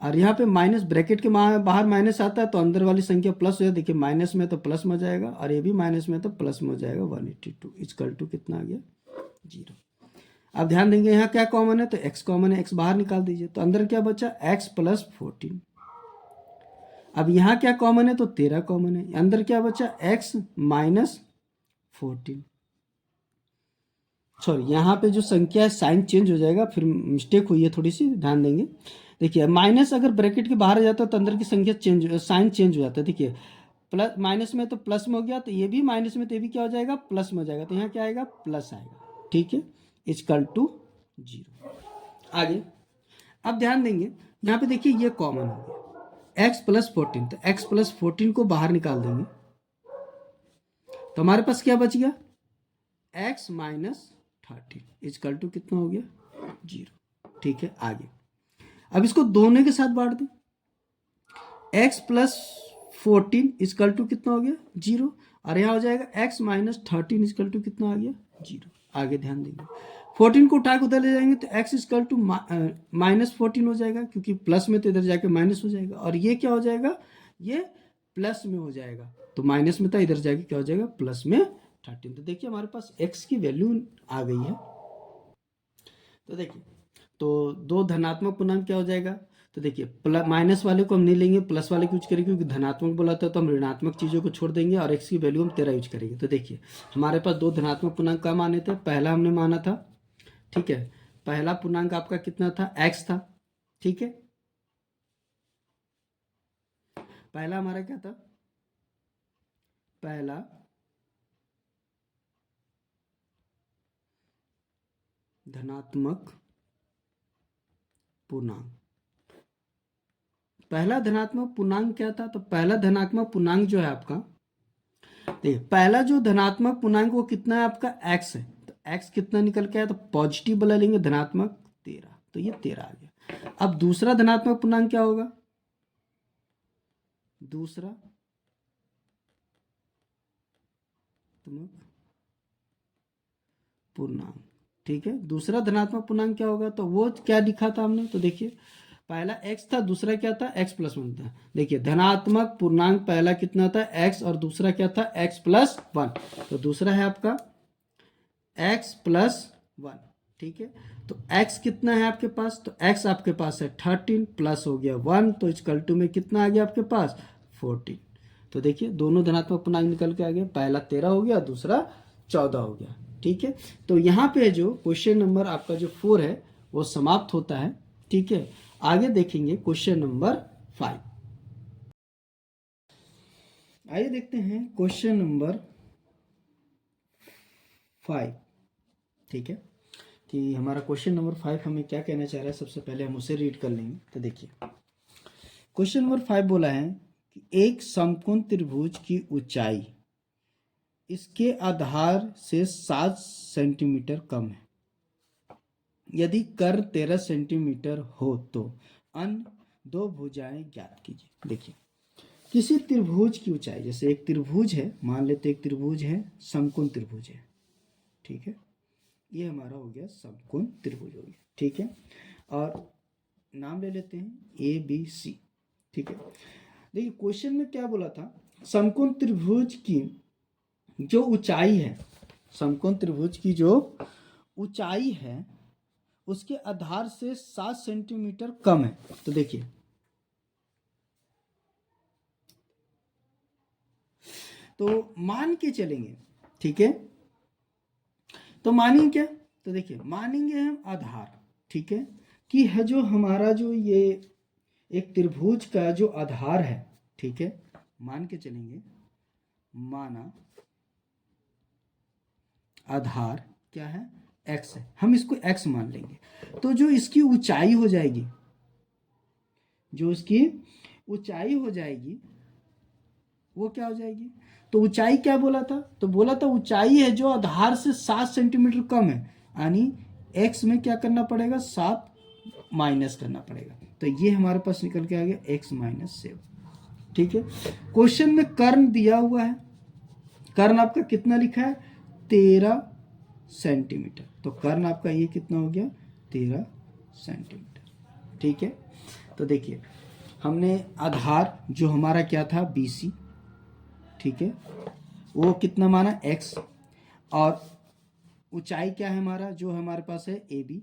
और यहाँ पे माइनस ब्रैकेट के बाहर माइनस आता है तो अंदर वाली संख्या प्लस हो जाए। देखिए माइनस में तो प्लस में हो जाएगा, और ये भी माइनस में तो प्लस में हो जाएगा। 182 = कितना आ गया, 0। अब ध्यान देंगे यहाँ क्या कॉमन है, तो x कॉमन है, x बाहर निकाल दीजिए। तो अंदर क्या बचा, x + 14। अब यहाँ क्या कॉमन है, तो 13 कॉमन है। अंदर क्या बचा, x - 14। सॉरी, यहाँ पे जो संख्या है साइन चेंज हो जाएगा, फिर मिस्टेक हुई है थोड़ी सी, ध्यान देंगे। देखिए माइनस अगर ब्रैकेट के बाहर आ जाता है तो अंदर की संख्या साइन चेंज हो जाता है। देखिए प्लस माइनस में तो प्लस में हो गया, तो ये भी माइनस में, तो ये भी क्या हो जाएगा, प्लस में हो जाएगा। तो यहाँ क्या आएगा, प्लस आएगा। ठीक है, = 0। आगे अब ध्यान देंगे, यहाँ पे देखिए ये कॉमन हो गया, x + 14। तो x + 14 को बाहर निकाल देंगे तो हमारे पास क्या बच गया, x - 13 = कितना हो गया, 0। ठीक है, आगे अब इसको दोनों के साथ बांट दें। x + 14 = कितना हो गया, 0। और यहाँ हो जाएगा x - 13 = कितना आ गया, 0। आगे ध्यान देंगे, 14 को उठा के उधर ले जाएंगे तो x = -14 हो जाएगा, क्योंकि प्लस में तो इधर जाके माइनस हो जाएगा। और ये क्या हो जाएगा, ये प्लस में हो जाएगा। तो माइनस में था, इधर जाके क्या हो जाएगा, प्लस में 13। तो देखिए हमारे पास x की वैल्यू आ गई है। तो देखिए, तो दो धनात्मक पूर्णांक क्या हो जाएगा, तो देखिए माइनस वाले को हम नहीं लेंगे, प्लस वाले को यूज करेंगे, क्योंकि धनात्मक बोला था तो हम ऋणात्मक चीज़ों को छोड़ देंगे और x की वैल्यू हम 13 यूज करेंगे। तो देखिए हमारे पास दो धनात्मक पूर्णांक क्या माने थे, पहला हमने माना था, ठीक है, पहला पूर्णांक आपका कितना था, x था। ठीक है, पहला हमारा क्या था, पहला धनात्मक पूर्णांक, पहला धनात्मक पूर्णांक क्या था, तो पहला धनात्मक पूर्णांक जो है आपका, देखिए पहला जो धनात्मक पूर्णांक वो कितना है आपका, x है। तो x कितना निकल के आया, तो पॉजिटिव वाला लेंगे, धनात्मक 13, तो ये 13 आ गया। अब दूसरा धनात्मक पूर्णांक क्या होगा, दूसरा पूर्णांक, ठीक है, दूसरा धनात्मक पूर्णांक क्या होगा, तो वो क्या लिखा था हमने, तो देखिए पहला x था, दूसरा क्या था, x + 1 था। देखिए धनात्मक पूर्णांक पहला कितना था, x, और दूसरा क्या था, x + 1। तो दूसरा है आपका x + 1। ठीक है, तो x कितना है आपके पास, तो x आपके पास है 13, प्लस हो गया 1, तो = में कितना आ गया आपके पास, 14। तो देखिए दोनों धनात्मक पूर्णांक निकल के आ गए, पहला 13 हो गया, दूसरा 14 हो गया। ठीक है, तो यहाँ पे जो क्वेश्चन नंबर आपका जो 4 है वो समाप्त होता है। ठीक है, आगे देखेंगे क्वेश्चन नंबर 5। आइए देखते हैं क्वेश्चन नंबर 5। ठीक है, कि हमारा क्वेश्चन नंबर 5 हमें क्या कहना चाह रहा है, सबसे पहले हम उसे रीड कर लेंगे। तो देखिए क्वेश्चन नंबर 5 बोला है कि एक समकोण त्रिभुज की ऊंचाई इसके आधार से 7 सेंटीमीटर कम है। यदि कर्ण 13 सेंटीमीटर हो तो अन्य दो भुजाएं ज्ञात कीजिए। देखिए किसी त्रिभुज की ऊंचाई, जैसे एक त्रिभुज है, मान लेते एक त्रिभुज है, समकोण त्रिभुज है। ठीक है, ये हमारा हो गया समकोण त्रिभुज हो गया। ठीक है, और नाम ले लेते हैं ABC। ठीक है, देखिए क्वेश्चन में क्या बोला था, समकोण त्रिभुज की जो ऊंचाई है, समकोण त्रिभुज की जो ऊंचाई है उसके आधार से 7 सेंटीमीटर कम है। तो देखिए तो मान के चलेंगे, ठीक है, तो मानेंगे क्या, तो देखिए मानेंगे हम आधार, ठीक है, कि है जो हमारा जो ये एक त्रिभुज का जो आधार है, ठीक है, मान के चलेंगे, माना आधार क्या है, x है, हम इसको x मान लेंगे। तो जो इसकी ऊंचाई हो जाएगी, जो इसकी ऊंचाई हो जाएगी वो क्या हो जाएगी। तो ऊंचाई क्या बोला था, तो बोला था ऊंचाई है जो आधार से 7 सेंटीमीटर कम है, यानी एक्स में क्या करना पड़ेगा, 7 माइनस करना पड़ेगा। तो ये हमारे पास निकल के आ गया x-7। ठीक है, क्वेश्चन में कर्ण दिया हुआ है, कर्ण आपका कितना लिखा है, 13 सेंटीमीटर। तो कर्ण आपका ये कितना हो गया, 13 सेंटीमीटर। ठीक है, तो देखिए हमने आधार जो हमारा क्या था BC, ठीक है, वो कितना माना x, और ऊंचाई क्या है हमारा, जो हमारे पास है AB,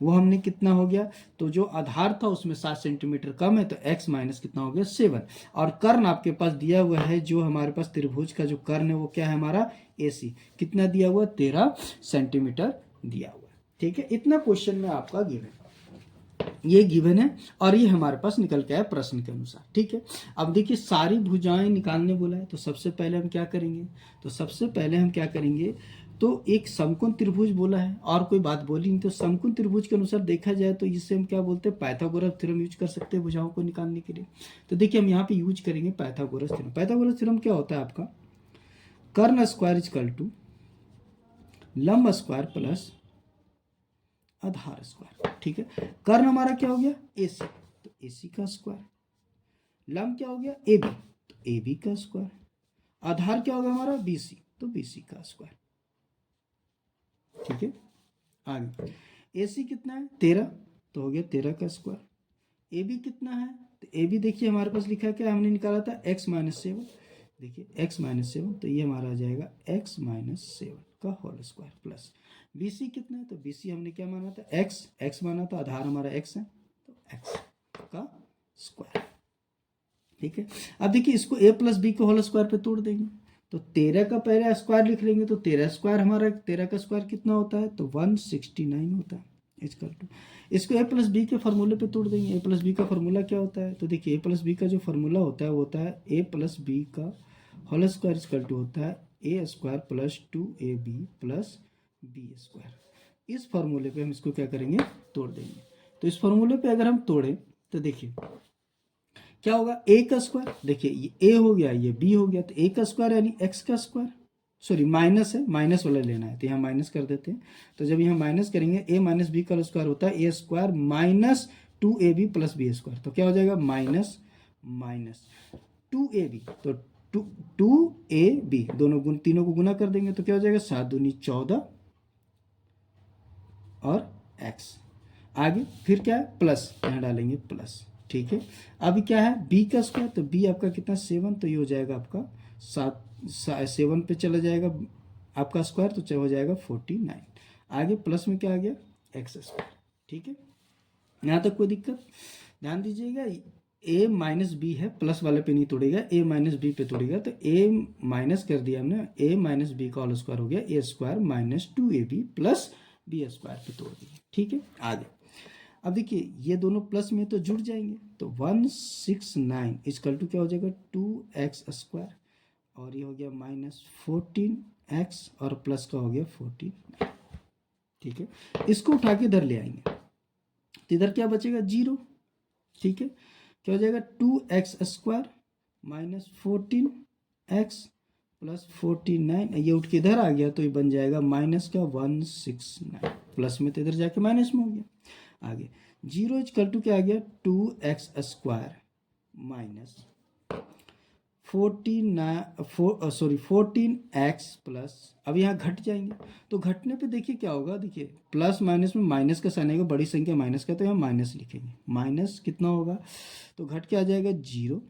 वो हमने कितना हो गया, तो जो आधार था उसमें 7 सेंटीमीटर कम है, तो x माइनस कितना हो गया 7। और कर्ण आपके पास दिया हुआ है, जो हमारे पास त्रिभुज का जो कर्ण है वो क्या है हमारा AC, कितना दिया हुआ 13 सेंटीमीटर दिया हुआ है। ठीक है, इतना क्वेश्चन में आपका गिवन, ये गिवन है और ये हमारे पास निकल के आया प्रश्न के अनुसार। ठीक है, अब देखिए सारी भुजाएं निकालने बोला है, तो सबसे पहले हम क्या करेंगे, तो सबसे पहले हम क्या करेंगे, तो एक समकोण त्रिभुज बोला है और कोई बात बोली नहीं, तो समकोण त्रिभुज के अनुसार देखा जाए तो इससे हम क्या बोलते हैं, पाइथागोरस थ्योरम यूज कर सकते हैं भुजाओं को निकालने के लिए। तो देखिए हम यहाँ पे यूज करेंगे पाइथागोरस थ्योरम। पाइथागोरस थ्योरम क्या होता है आपका, कर्ण स्क्वायर इजकल टू लंब स्क्वायर प्लस आधार स्क्वायर। ठीक है, कर्ण हमारा क्या हो गया AC, तो AC का स्क्वायर, लंब क्या हो गया AB, तो AB का स्क्वायर, आधार क्या हो गया हमारा BC, तो BC का स्क्वायर। ठीक है, आगे AC कितना है 13, तो हो गया 13 का स्क्वायर। AB कितना है, तो AB देखिए हमारे पास लिखा है क्या, हमने निकाला था x-7, देखिए x-7, तो ये हमारा आ जाएगा x-7 का होल स्क्वायर प्लस BC कितना है, तो BC हमने क्या माना था x माना था, आधार हमारा x है, तो x का स्क्वायर। ठीक है, अब देखिए इसको a प्लस बी के होल स्क्वायर पे तोड़ देंगे, तो 13 का पहले स्क्वायर लिख लेंगे, तो 13 स्क्वायर हमारा 13 का स्क्वायर कितना होता है, तो 169 होता है इजकल टू, इसको a प्लस बी के फार्मूले पे तोड़ देंगे। a प्लस बी का फार्मूला क्या होता है, तो देखिए a प्लस बी का जो फार्मूला होता है वो होता है a प्लस बी का होल स्क्वायर इजकल टू होता है a square plus 2ab plus B square. इस फार्मूले पे हम इसको क्या करेंगे, तोड़ देंगे। तो इस फार्मूले पे अगर हम तोड़ें तो देखिए क्या होगा, a का स्क्वायर, देखिए ये a हो गया, ये b हो गया, तो a का स्क्वायर यानी x का स्क्वायर, सॉरी माइनस है, माइनस वाला लेना है, तो यहाँ माइनस कर देते हैं। तो जब यहाँ माइनस करेंगे a माइनस बी का स्क्वायर होता है a square minus 2ab plus B square, तो क्या हो जाएगा माइनस माइनस 2ab, तो 2ab दोनों गुण, तीनों को गुना कर देंगे तो क्या हो जाएगा 7 दूनी 14 और x, आगे फिर क्या है प्लस, यहाँ डालेंगे प्लस। ठीक है, अभी क्या है b का स्क्वायर, तो b आपका कितना 7, तो ये हो जाएगा आपका 7 पे चला जाएगा आपका स्क्वायर, तो हो जाएगा 49। आगे प्लस में क्या आ गया x स्क्वायर। ठीक है, यहाँ तक कोई दिक्कत, ध्यान दीजिएगा a माइनस बी है, प्लस वाले पे नहीं तोड़ेगा, a माइनस बी पे तोड़ेगा, तो a माइनस कर दिया हमने, a माइनस बी का होल स्क्वायर हो गया a square minus 2ab plus B square पे तोड़ दिए। ठीक है, आगे अब देखिए ये दोनों प्लस में तो जुड़ जाएंगे, तो 169 इजकल टू क्या हो जाएगा 2x स्क्वायर, और ये हो गया माइनस 14x और प्लस का हो गया 14। ठीक है, इसको उठा के इधर ले आएंगे, तो इधर क्या बचेगा 0। ठीक है, क्या हो जाएगा 2x square minus 14x plus 49, ये उठ के इधर आ गया, तो ये बन जाएगा माइनस का 169, प्लस में तो इधर जाके माइनस में हो गया। आगे 0 इजकल टू क्या आ गया 2x square minus 14x plus, अब यहाँ घट जाएंगे, तो घटने पे देखिए क्या होगा, देखिए प्लस माइनस में माइनस का साइन आएगा, बड़ी संख्या माइनस का, तो यहाँ माइनस लिखेंगे, माइनस कितना होगा, तो घट के आ जाएगा 0,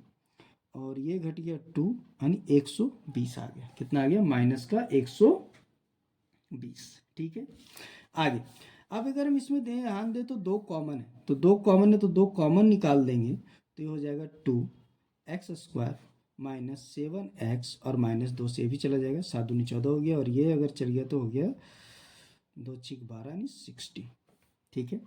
और ये घट गया 2 यानी 120 आ गया, कितना आ गया माइनस का 120। ठीक है, आगे अब अगर हम इसमें ध्यान दें तो 2 कॉमन है, तो 2 कॉमन है, तो 2 कॉमन निकाल देंगे, तो ये हो जाएगा 2x स्क्वायर माइनस 7x और माइनस 2 से भी चला जाएगा, 7 दूनी 14 हो गया, और ये अगर चल गया तो हो गया 2 6 12 यानी 60। ठीक है,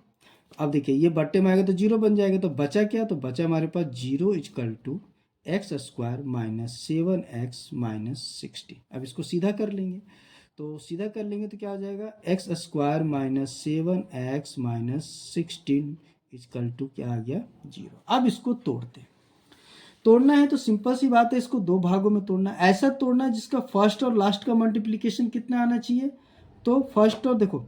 अब देखिए ये बट्टे में आएगा तो 0 बन जाएगा, तो बचा क्या, तो बचा हमारे पास 0 is equal to x square minus 7x minus 60। अब इसको सीधा कर लेंगे, तो सीधा कर लेंगे तो क्या हो जाएगा x square minus 7x minus 16 is equal to क्या आ गया 0। अब इसको तोड़ते हैं, तोड़ना है तो सिंपल सी बात है, इसको दो भागों में तोड़ना है। ऐसा तोड़ना है जिसका फर्स्ट और लास्ट का मल्टीप्लीकेशन कितना आना चाहिए। तो फर्स्ट और देखो,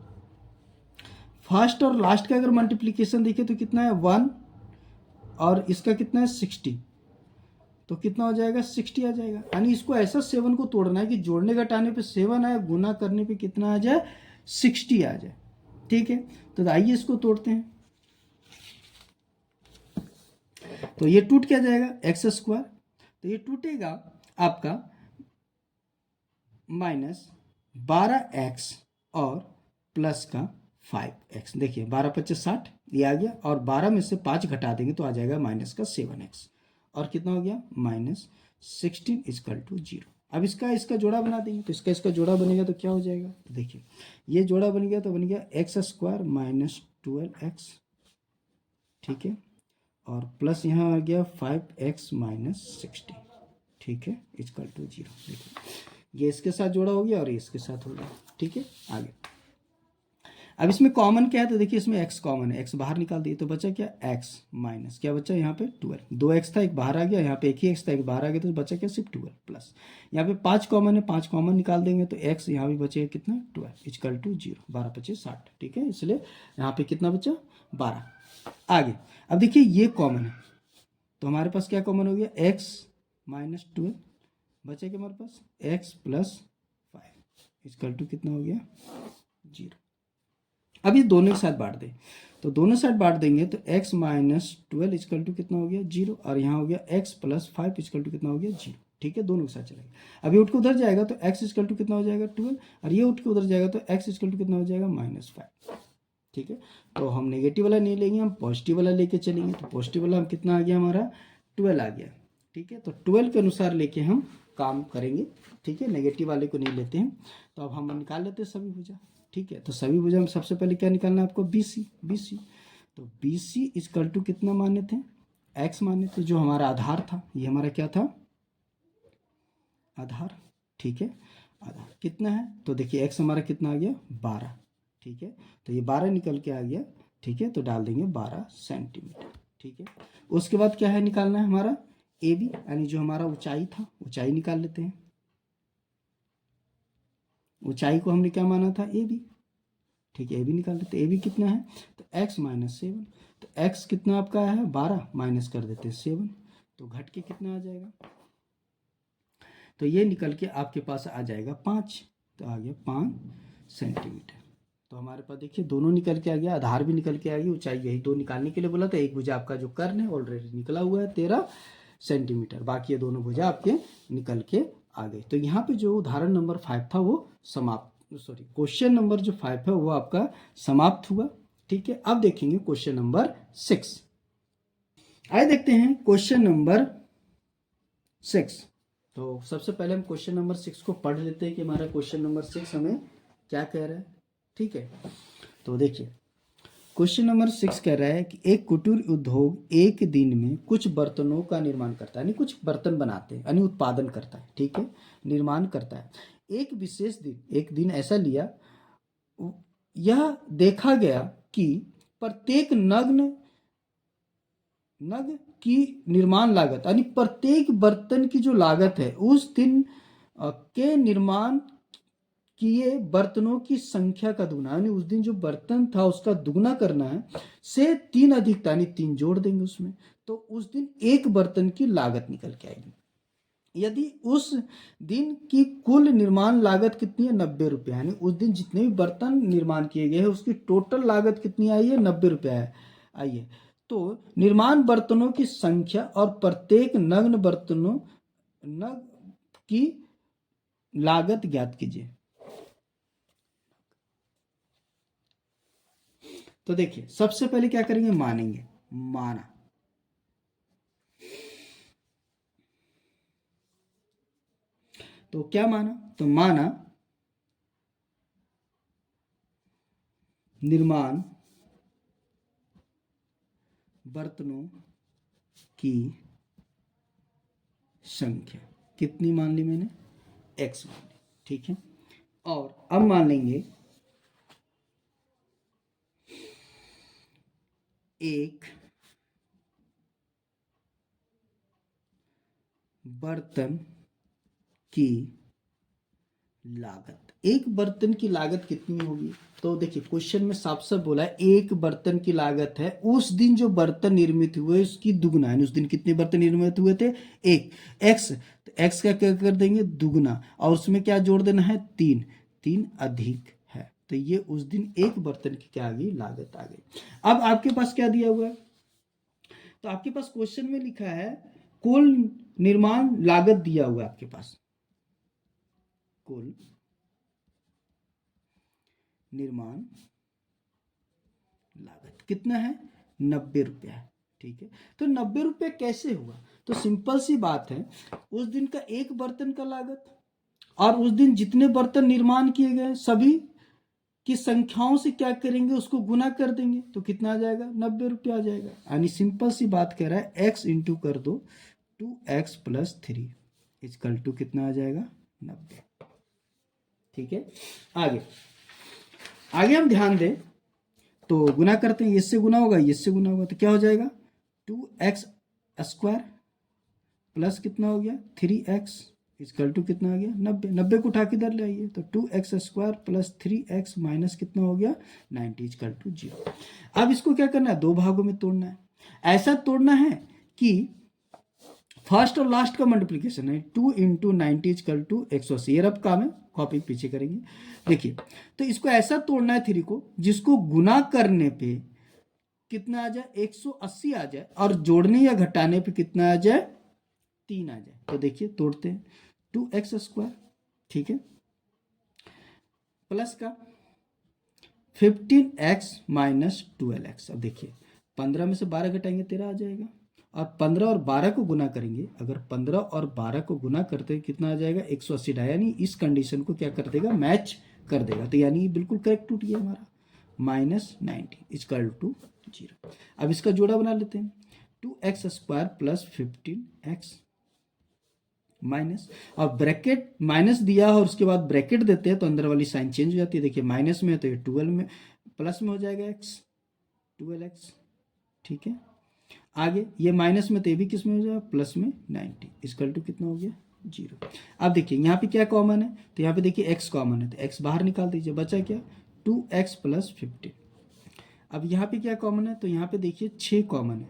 फर्स्ट और लास्ट का अगर मल्टीप्लीकेशन देखे तो कितना है 1, और इसका कितना है 60, तो कितना हो जाएगा 60 आ जाएगा। यानी इसको ऐसा 7 को तोड़ना है कि जोड़ने घटाने पे 7 आए, गुना करने पे कितना आ जाए 60 आ जाए। ठीक है, तो आइए इसको तोड़ते हैं। तो ये टूट क्या जाएगा एक्स स्क्वायर, तो ये टूटेगा आपका -12x और प्लस का 5x। देखिए 12 25 60 ये आ गया, और 12 में से 5 घटा देंगे तो आ जाएगा -7x, और कितना हो गया -16 = 0। अब इसका जोड़ा बना देंगे, तो इसका जोड़ा बनेगा तो क्या हो जाएगा, देखिए ये जोड़ा बन गया तो बन गया x² -12x, ठीक है, और प्लस यहाँ आ गया 5x - 60, ठीक है, = 0। देखिए ये इसके साथ जोड़ा हो गया और ये इसके साथ हो गया। ठीक है, आगे अब इसमें कॉमन क्या है, तो देखिए इसमें x कॉमन है, x बाहर निकाल दिए तो बचा क्या x माइनस क्या बचा यहाँ पे 12, 2x था एक बाहर आ गया, यहाँ पे एक ही x था एक बाहर आ गया, तो बचा क्या सिर्फ 12 प्लस यहाँ पे 5 कॉमन है, 5 कॉमन निकाल देंगे तो x यहाँ भी बचेगा कितना 12 = 0, 12 25 60, ठीक है, इसलिए यहाँ पे कितना बचा 12। आगे अब देखिए ये कॉमन है, तो हमारे पास क्या कॉमन हो गया x - 12 बचे क्या हमारे पास x + 5 = कितना हो गया 0। अब ये दोनों के साथ बांट दें, तो दोनों साइड बांट देंगे तो x - 12 = कितना हो गया 0, और यहाँ हो गया x + 5 = कितना हो गया 0। ठीक है, दोनों के साथ चलेगा। अब ये उठ के उधर जाएगा तो x = कितना हो जाएगा 12, और ये उठ के उधर जाएगा तो x = कितना हो जाएगा -5। ठीक है, तो हम नेगेटिव वाला नहीं लेंगे, हम पॉजिटिव वाला लेके चलेंगे, तो पॉजिटिव वाला हम कितना आ गया हमारा 12 आ गया। ठीक है, तो 12 के अनुसार लेके हम काम करेंगे। ठीक है, नेगेटिव वाले को नहीं लेते हैं। तो अब हम निकाल लेते हैं सभी भुजा। ठीक है, तो सभी भुजा में सबसे पहले क्या निकालना है आपको BC। तो BC = कितना माने थे x माने थे, जो हमारा आधार था, ये हमारा क्या था आधार। ठीक है, आधार कितना है, तो देखिए x हमारा कितना आ गया 12। ठीक है, तो ये 12 निकल के आ गया। ठीक है, तो डाल देंगे 12 सेंटीमीटर। ठीक है, उसके बाद क्या है निकालना है हमारा AB, यानी जो हमारा ऊंचाई था, ऊंचाई निकाल लेते हैं। ऊंचाई को हमने क्या माना था AB। ठीक है, AB निकाल लेते हैं। AB कितना है, तो x - 7, तो x कितना आपका है 12, माइनस कर देते हैं 7, तो घट के कितना आ जाएगा, तो ये निकल के आपके पास आ जाएगा 5, तो आ गया 5 सेंटीमीटर। तो हमारे पास देखिए दोनों निकल के आ गया, आधार भी निकल के आ गई, ऊंचाई यही दो निकालने के लिए बोला था। एक भुजा आपका जो कर्ण है ऑलरेडी निकला हुआ है 13 सेंटीमीटर, बाकी ये दोनों भुजा आपके निकल के आ गई। तो यहाँ पे जो उदाहरण नंबर 5 था वो क्वेश्चन नंबर जो 5 है वो आपका समाप्त हुआ। ठीक है, अब देखेंगे क्वेश्चन नंबर 6। आइए देखते हैं क्वेश्चन नंबर 6। तो सबसे पहले हम क्वेश्चन नंबर 6 को पढ़ लेते हैं कि हमारा क्वेश्चन नंबर 6 हमें क्या कह रहा है। ठीक है, तो देखिए क्वेश्चन नंबर 6 कह रहा है कि एक कुटीर उद्योग एक दिन में कुछ बर्तनों का निर्माण करता है, यानी कुछ बर्तन बनाते हैं, यानी उत्पादन करता है। ठीक है, निर्माण करता है। एक विशेष दिन, एक दिन ऐसा लिया, यह देखा गया कि प्रत्येक नग की निर्माण लागत, यानी प्रत्येक बर्तन की जो लागत है उस दिन के निर्माण किए बर्तनों की संख्या का दुगना, यानी उस दिन जो बर्तन था उसका दुगना करना है से 3 अधिक, यानी 3 जोड़ देंगे उसमें, तो उस दिन एक बर्तन की लागत निकल के आएगी। यदि उस दिन की कुल निर्माण लागत कितनी है 90 रुपये, यानी उस दिन जितने भी बर्तन निर्माण किए गए हैं उसकी टोटल लागत कितनी आई है 90 रुपये आई है। तो निर्माण बर्तनों की संख्या और प्रत्येक नग्न बर्तनों नग की लागत ज्ञात कीजिए। तो देखिए सबसे पहले क्या करेंगे, मानेंगे, माना, तो क्या माना, तो माना निर्माण बर्तनों की संख्या कितनी मान ली मैंने, x मान ली। ठीक है, और अब मान लेंगे एक बर्तन की लागत, एक बर्तन की लागत कितनी होगी? तो देखिए क्वेश्चन में साफ साफ बोला है एक बर्तन की लागत है उस दिन जो बर्तन निर्मित हुए उसकी दुगुना, यानी उस दिन कितने बर्तन निर्मित हुए थे? एक। एक्स, तो एक्स का क्या कर देंगे? दुगुना, और उसमें क्या जोड़ देना है? तीन, तीन अधिक है, तो ये उस दिन एक बर्तन की क्या आ गई? लागत आ गई। अब आपके पास क्या दिया हुआ है? तो आपके पास क्वेश्चन में लिखा है कुल निर्माण लागत दिया हुआ है आपके पास, कुल निर्माण लागत कितना है? 90 रुपया। ठीक है, तो 90 रुपया कैसे हुआ? तो सिंपल सी बात है, उस दिन का एक बर्तन का लागत और उस दिन जितने बर्तन निर्माण किए गए सभी की संख्याओं से क्या करेंगे? उसको गुना कर देंगे, तो कितना आ जाएगा? 90 रुपया आ जाएगा। यानी सिंपल सी बात कह रहा है x इंटू कर दो 2x प्लस 3 इजकल टू कितना आ जाएगा? 90। ठीक है, आगे आगे हम ध्यान दें तो गुना करते हैं, इससे गुना होगा, इससे गुना होगा, तो क्या हो जाएगा? 2x स्क्वायर प्लस कितना हो गया? 3x इजकल टू कितना आ गया? 90। 90 को उठा के इधर ले आइए, तो 2x square plus 3x minus कितना हो गया? 90 इजकल टू 0। अब इसको क्या करना है? दो भागों में तोड़ना है। ऐसा तोड़ना है कि फर्स्ट और लास्ट का मल्टीप्लीकेशन है, 2 इंटू 90 इजकल टू 180। ये रब काम है, कॉपी पीछे करेंगे। देखिए, तो इसको ऐसा तोड़ना है 3 को जिसको गुना करने पे कितना आ जाए? 180 आ जाए, और जोड़ने या घटाने पे कितना आ जाए? 3 आ जाए। तो देखिए तोड़ते हैं, 2x स्क्वायर, ठीक है, प्लस का 15x माइनस 12x। अब देखिए 15 में से 12 घटाएंगे 13 आ जाएगा, और 15 और 12 को गुना करेंगे, अगर 15 और 12 को गुना करते हैं कितना आ जाएगा? 180। यानी इस कंडीशन को क्या कर देगा? मैच कर देगा, तो यानी बिल्कुल करेक्ट टूट गया हमारा। Minus 90 is equal to 0। अब इसका जोड़ा बना लेते हैं, 2x square plus 15x minus, और ब्रैकेट माइनस दिया और उसके बाद ब्रैकेट देते हैं तो अंदर वाली साइन चेंज हो जाती है। देखिए माइनस में है तो ये 12 में, प्लस में हो जाएगा x, 12x। ठीक है, आगे ये माइनस में तो ये भी किस में हो जाएगा? प्लस में 90 इजकल टू कितना हो गया? 0। अब देखिए यहाँ पे क्या कॉमन है? तो यहाँ पे देखिए x कॉमन है, तो x बाहर निकाल दीजिए, बचा क्या? 2x plus 15। अब यहाँ पे क्या कॉमन है? तो यहाँ पे देखिए 6 कॉमन है,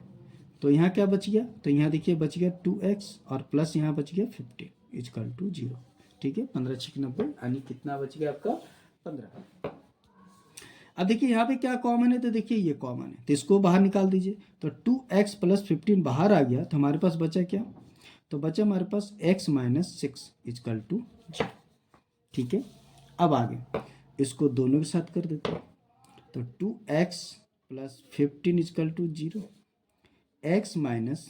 तो यहाँ क्या बच गया? तो यहाँ देखिए बच गया 2x और प्लस यहाँ बच गया 15 इजकल टू 0। ठीक है, 15 6 90, यानी कितना बच गया आपका? 15। अब देखिए यहाँ पे क्या कॉमन है? तो देखिए ये कॉमन है, तो इसको बाहर निकाल दीजिए, तो 2x प्लस 15 बाहर आ गया, तो हमारे पास बचा क्या? तो बचा हमारे पास x माइनस 6 इजकल टू 0। ठीक है, अब आगे इसको दोनों के साथ कर देते हैं, तो 2x plus 15 is equal to 0, x minus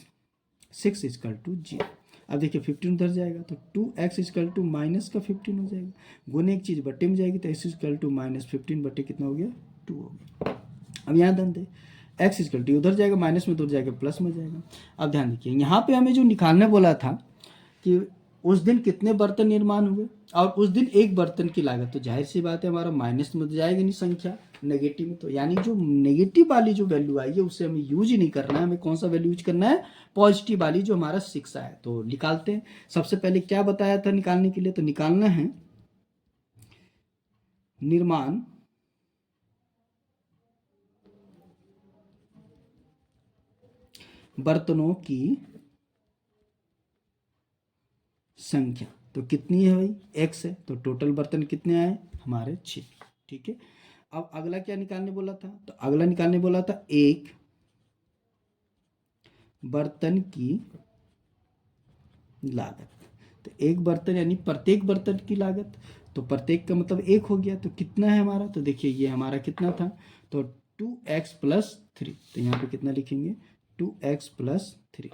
6 is equal to 0। अब देखिए 15 उधर जाएगा, तो 2x इजकल टू माइनस का 15 हो जाएगा, गुने एक चीज़ बट्टे में जाएगी, तो x इजकल टू माइनस 15 बट्टे कितना हो गया? 2 हो गया। अब यहाँ ध्यान दे, x इजकल टू उधर जाएगा, माइनस में उधर जाएगा, प्लस में जाएगा। अब ध्यान देखिए यहाँ पे हमें जो निकालने बोला था कि उस दिन कितने बर्तन निर्माण हुए और उस दिन एक बर्तन की लागत, तो जाहिर सी बात है हमारा माइनस में तो जाएगी नहीं संख्या, नेगेटिव में, तो यानी जो नेगेटिव वाली जो वैल्यू आई है उसे हमें यूज ही नहीं करना है, हमें कौन सा वैल्यू यूज करना है? पॉजिटिव वाली जो हमारा 6 आया। तो निकालते हैं, सबसे पहले क्या बताया था निकालने के लिए? तो निकालना है निर्माण बर्तनों की संख्या, तो कितनी है भाई? x है, तो टोटल बर्तन कितने आए हमारे? 6। ठीक है, अब अगला क्या निकालने बोला था? तो अगला निकालने बोला था एक बर्तन की लागत, तो एक बर्तन यानी प्रत्येक बर्तन की लागत, तो प्रत्येक का मतलब एक हो गया, तो कितना है हमारा? तो देखिए ये हमारा कितना था? तो 2x प्लस 3, तो यहाँ पे कितना लिखेंगे? 2x plus 3।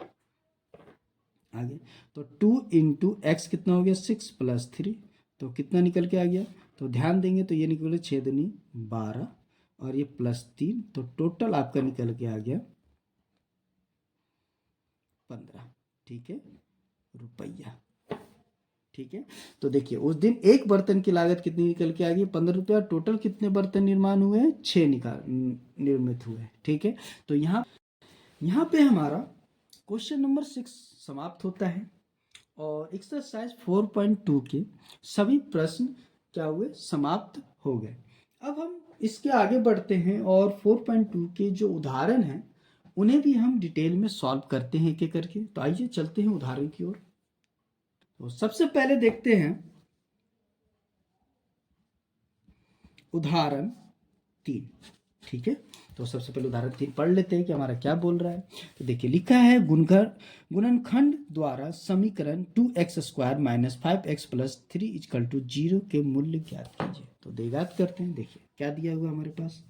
आगे तो 2 इंटू एक्स कितना हो गया? 6 प्लस 3, तो कितना निकल के आ गया? तो ध्यान देंगे तो ये निकले 6 दूनी 12 और ये प्लस 3, तो टोटल आपका निकल के आ गया 15। ठीक है, रुपया। ठीक है, तो देखिए उस दिन एक बर्तन की लागत कितनी निकल के आ गई? 15 रुपया। टोटल कितने बर्तन निर्माण हुए? 6 निर्मित हुए। ठीक है, तो यहाँ पे हमारा क्वेश्चन नंबर 6 समाप्त होता है। और एक्सरसाइज 4.2 के सभी प्रश्न क्या हुए, समाप्त हो गए। अब हम इसके आगे बढ़ते हैं और 4.2 के जो उदाहरण हैं उन्हें भी हम डिटेल में सॉल्व करते हैं एक एक करके। तो आइए चलते हैं उदाहरण की ओर। तो सबसे पहले देखते हैं उदाहरण 3। ठीक है, तो सबसे पहले उदाहरण 3 पढ़ लेते हैं कि हमारा क्या बोल रहा है। तो देखिए लिखा है गुणनखंड द्वारा समीकरण 2x² minus 5x plus 3 equal to 0 के मूल्य ज्ञात कीजिए। तो ज्ञात करते हैं। देखिए क्या दिया हुआ हमारे पास,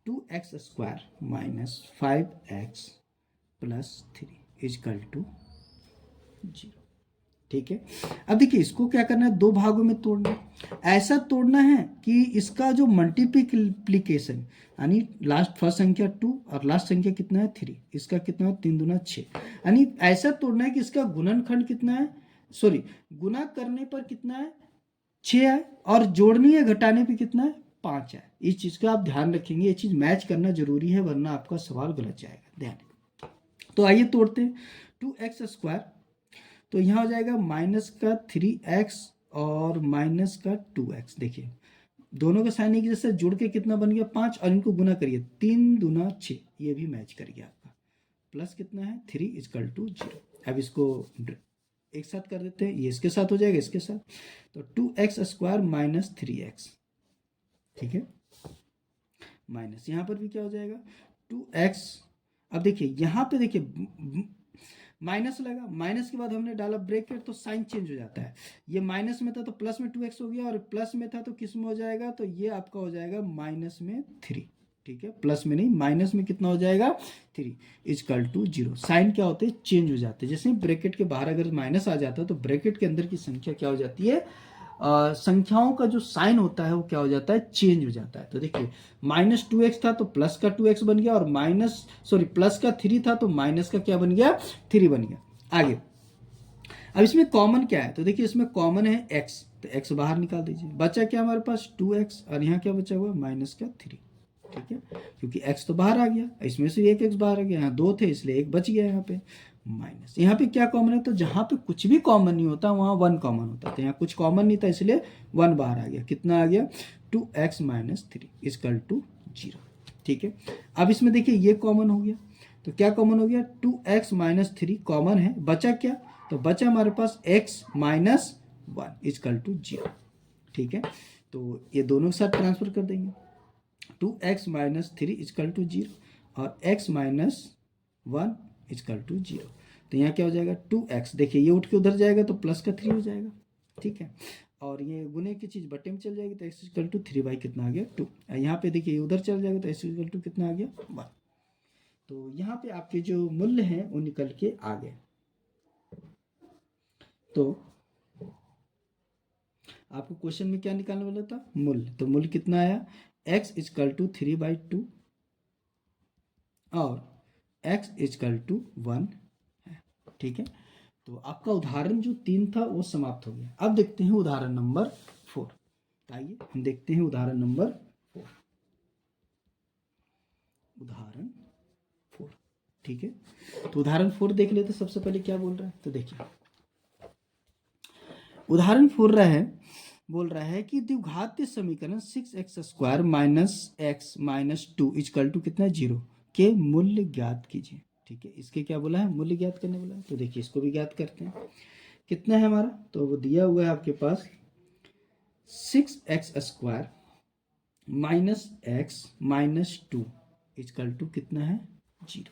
2x² minus 5x plus 3 equal to 0। ठीक है, अब देखिए इसको क्या करना है, दो भागों में तोड़ना है। ऐसा तोड़ना है कि इसका जो मल्टीप्लीकेशन यानी लास्ट फर्स्ट संख्या 2 और लास्ट संख्या कितना है 3, इसका कितना है 3 दूना 6, यानी ऐसा तोड़ना है कि इसका गुणनखंड कितना है, सॉरी गुना करने पर कितना है 6 है और जोड़नी है घटाने पर कितना है 5 है। इस चीज़ का आप ध्यान रखेंगे, ये चीज़ मैच करना जरूरी है वरना आपका सवाल गलत जाएगा, ध्यान। तो आइए तोड़ते हैं। 2x², तो यहाँ हो जाएगा माइनस का 3x और माइनस का 2x। देखिए दोनों का साइन एक जैसे जुड़ के कितना बन गया 5 और इनको गुना करिए 3 दूना 6, ये भी मैच कर गया आपका। प्लस कितना है 3 इक्वल टू 0। अब इसको एक साथ कर देते हैं, ये इसके साथ हो जाएगा इसके साथ, तो 2x² माइनस 3x। ठीक है, माइनस यहाँ पर भी क्या हो जाएगा 2x। अब देखिए यहाँ पे देखिए माइनस लगा, माइनस के बाद हमने डाला ब्रैकेट तो साइन चेंज हो जाता है। ये माइनस में था तो प्लस में 2x हो गया और प्लस में था तो किस में हो जाएगा, तो ये आपका हो जाएगा माइनस में 3। ठीक है, प्लस में नहीं माइनस में कितना हो जाएगा 3 इक्वल टू 0। साइन क्या होते हैं चेंज हो जाते हैं। जैसे ही ब्रैकेट के बाहर अगर माइनस आ जाता है तो ब्रैकेट के अंदर की संख्या क्या हो जाती है, संख्याओं का जो साइन होता है वो क्या हो जाता है चेंज हो जाता है। तो देखिए माइनस 2x था तो प्लस का 2x बन गया और प्लस का 3 था तो माइनस का क्या बन गया 3 बन गया। आगे अब इसमें कॉमन क्या है, तो देखिए इसमें कॉमन है x, तो x बाहर निकाल दीजिए, बचा क्या हमारे पास 2x और यहाँ क्या बचा हुआ माइनस का 3। ठीक है, क्योंकि x तो बाहर आ गया, इसमें से एक x बाहर आ गया, यहाँ 2 थे इसलिए एक बच गया यहाँ पे माइनस। यहाँ पे क्या कॉमन है, तो जहाँ पे कुछ भी कॉमन नहीं होता वहाँ 1 कॉमन होता है, तो यहाँ कुछ कॉमन नहीं था इसलिए 1 बाहर आ गया। कितना आ गया 2x माइनस 3 इक्वल टू 0। ठीक है, अब इसमें देखिए ये कॉमन हो गया, तो क्या कॉमन हो गया 2x माइनस 3 कॉमन है, बचा क्या, तो बचा हमारे पास x माइनस 1 इक्वल टू 0। ठीक है, तो ये दोनों के साथ ट्रांसफर कर देंगे, 2x माइनस 3 इक्वल टू 0 और x माइनस 1 इक्वल टू 0। तो यहाँ क्या हो जाएगा 2x, देखिए ये उठ के उधर जाएगा तो प्लस का 3 हो जाएगा। ठीक है, और ये गुने की चीज़ बटे में चल जाएगी तो x इक्वल टू 3 कितना आ गया 2। यहाँ पे देखिए ये उधर चल जाएगा तो x इक्वल टू कितना आ गया 1। तो यहाँ पे आपके जो मूल्य हैं वो निकल के आ गए। तो आपको क्वेश्चन में क्या निकालने वाला था मूल्य, तो मूल्य कितना आया x इक्वल टू 3/2 और x इक्वल टू 1 है। ठीक है, तो आपका उदाहरण जो 3 था वो समाप्त हो गया। अब देखते हैं उदाहरण नंबर 4। आइए हम देखते हैं उदाहरण नंबर 4। उदाहरण 4। ठीक है, तो उदाहरण 4 देख लेते सबसे पहले क्या बोल रहा है। तो देखिए उदाहरण 4 बोल रहा है कि द्विघातीय समीकरण 6x² minus x minus 2 equal to कितना 0 के मूल्य ज्ञात कीजिए। ठीक है, इसके क्या बोला है मूल्य ज्ञात करने बोला है। तो देखिए इसको भी ज्ञात करते हैं, कितना है हमारा, तो वो दिया हुआ है आपके पास 6x² minus x minus 2 equal to कितना है 0।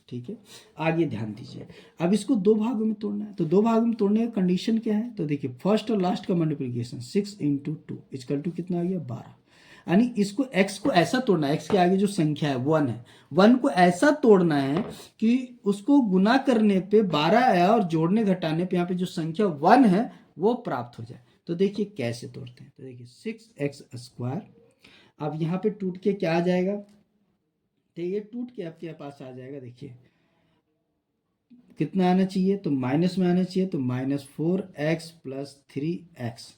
ठीक है, आगे ध्यान दीजिए, अब इसको दो भागों में तोड़ना है। तो दो भागों में तोड़ने का कंडीशन क्या है, तो देखिए फर्स्ट और लास्ट का मल्टीप्लिकेशन 6 × 2 इक्वल टू कितना आ गया 12। यानी इसको x को ऐसा तोड़ना है, x के आगे जो संख्या है 1 है, 1 को ऐसा तोड़ना है कि उसको गुना करने पे 12 आया और जोड़ने घटाने पे यहाँ पे जो संख्या 1 है वो प्राप्त हो जाए। तो देखिए कैसे तोड़ते हैं, तो देखिए 6x², अब यहाँ पे टूट के क्या आ जाएगा, तो ये टूट के आपके पास आ जाएगा, देखिए कितना आना चाहिए, तो माइनस में आना चाहिए, तो -4x + 3x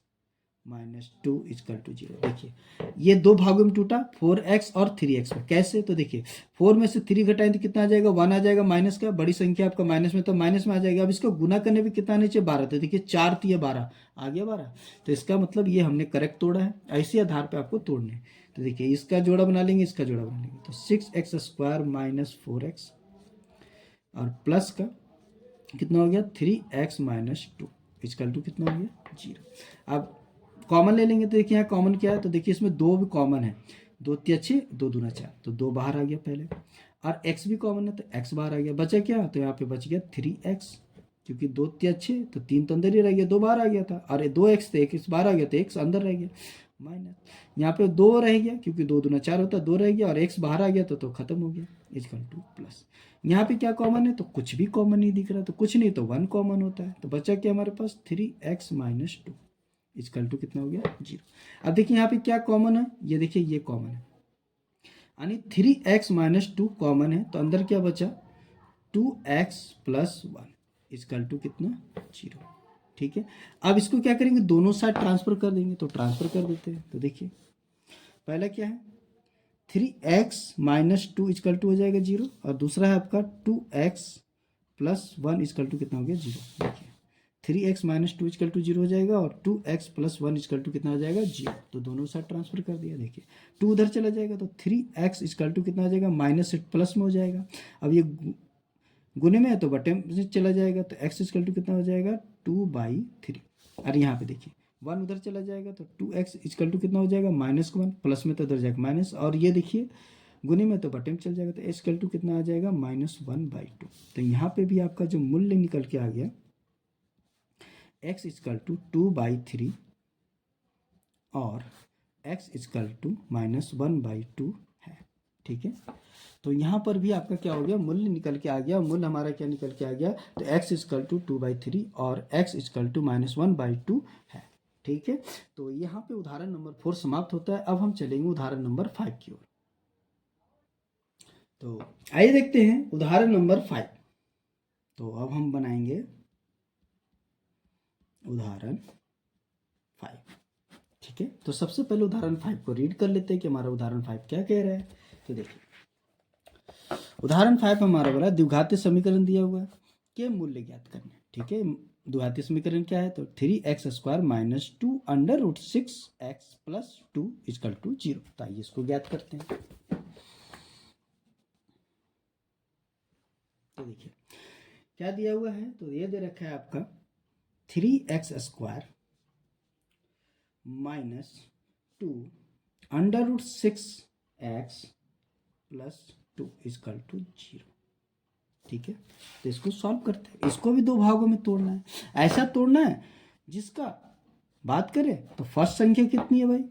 minus 2 is equal to 0। देखिए ये दो भागों में टूटा, 4x और 3x में। कैसे? तो देखिए 4 में से 3 घटाएं तो कितना आ जाएगा, 1 आ जाएगा माइनस का, बड़ी संख्या आपका माइनस में तो माइनस में आ जाएगा। अब इसको गुना करने पे कितना नीचे 12, तो देखिए 4 3 12 आ गया 12। तो इसका मतलब ये हमने करेक्ट तोड़ा है। ऐसे आधार पर आपको तोड़ने हैं। तो देखिए इसका जोड़ा बना लेंगे, इसका जोड़ा बना लेंगे, तो 6x² माइनस 4x और प्लस का कितना हो गया 3x माइनस 2 इजकल टू कितना हो गया 0। अब कॉमन ले लेंगे, तो देखिए यहाँ कॉमन क्या है, तो देखिए इसमें 2 भी कॉमन है, 2 3 6 2 दूना 4, तो 2 बाहर आ गया पहले, और x भी कॉमन है तो x बाहर आ गया। बचा क्या, तो यहाँ पे बच गया 3x, क्योंकि 2 3 6 तो 3 तो अंदर ही रह गया, 2 बाहर आ गया था, और 2x तो 1 बाहर आ गया, तो x अंदर रह गया माइनस, यहाँ पे 2 रह गया, क्योंकि 2 दूना 4 होता है, 2 रह गया, और x बाहर आ गया तो खत्म हो गया इजकल टू प्लस। यहाँ पे क्या कॉमन है, तो कुछ भी कॉमन नहीं दिख रहा, तो कुछ नहीं तो 1 कॉमन होता है, तो बचा क्या हमारे पास 3x माइनस 2 इजकल टू कितना हो गया 0। अब देखिए यहाँ पे क्या कॉमन है, ये देखिए ये कॉमन है, यानी 3x माइनस 2 कॉमन है, तो अंदर क्या बचा 2x प्लस 1 इजकल टू कितना 0। ठीक है, अब इसको क्या करेंगे, दोनों साइड ट्रांसफर कर देंगे, तो ट्रांसफर कर देते हैं। तो देखिए पहला क्या है 3x माइनस 2 इजकल टू हो जाएगा 0, और दूसरा है आपका 2x प्लस 1 इजकल टू कितना हो गया 0। देखिए 3x माइनस 2 इजकल टू 0 हो जाएगा, और 2x प्लस 1 इजकल टू कितना हो जाएगा 0। तो दोनों साइड ट्रांसफर कर दिया। देखिए 2 उधर चला जाएगा, तो 3x इजकल टू कितना हो जाएगा माइनस से प्लस में हो जाएगा। अब ये गुने में है तो बटे में चला जाएगा, तो x इजकल टू कितना हो जाएगा 2/3। और यहाँ पे देखिए 1 उधर चला जाएगा, तो 2x इजकल टू कितना हो जाएगा -1, प्लस में तो उधर जाएगा माइनस, और ये देखिए गुने में तो बटे में चल जाएगा, तो x इजकल टू कितना आ जाएगा -1/2। तो यहाँ पे भी आपका जो मूल्य निकल के आ गया x इजकल टू 2/3 और x इजकल टू -1/2 है। ठीक है, तो यहाँ पर भी आपका क्या हो गया, मूल्य निकल के आ गया। मूल्य हमारा क्या निकल के आ गया, तो x इजकल टू 2/3 और x इजकल टू -1/2 है। ठीक है, तो यहाँ पे उदाहरण नंबर 4 समाप्त होता है। अब हम चलेंगे उदाहरण नंबर 5 की ओर। तो आइए देखते हैं उदाहरण नंबर 5। तो अब हम बनाएंगे उदाहरण 5। ठीक है, तो सबसे पहले उदाहरण 5 को रीड कर लेते हैं कि हमारा उदाहरण 5 क्या कह रहा है। तो देखिए उदाहरण 5 हमारा बोला द्विघातीय समीकरण दिया हुआ है के मूल्य ज्ञात करने। ठीक है, द्विघातीय समीकरण क्या है, तो 3x² minus 2 under root 6x plus 2 is equal to 0। तो आइए इसको ज्ञात करते हैं। तो देखिए क्या दिया हुआ है, तो ये दे रखा है आपका 3x² minus 2 under root 6x plus 2 is equal to 0। ठीक है, तो इसको सॉल्व करते हैं। इसको भी दो भागों में तोड़ना है, ऐसा तोड़ना है जिसका बात करें तो फर्स्ट संख्या कितनी है भाई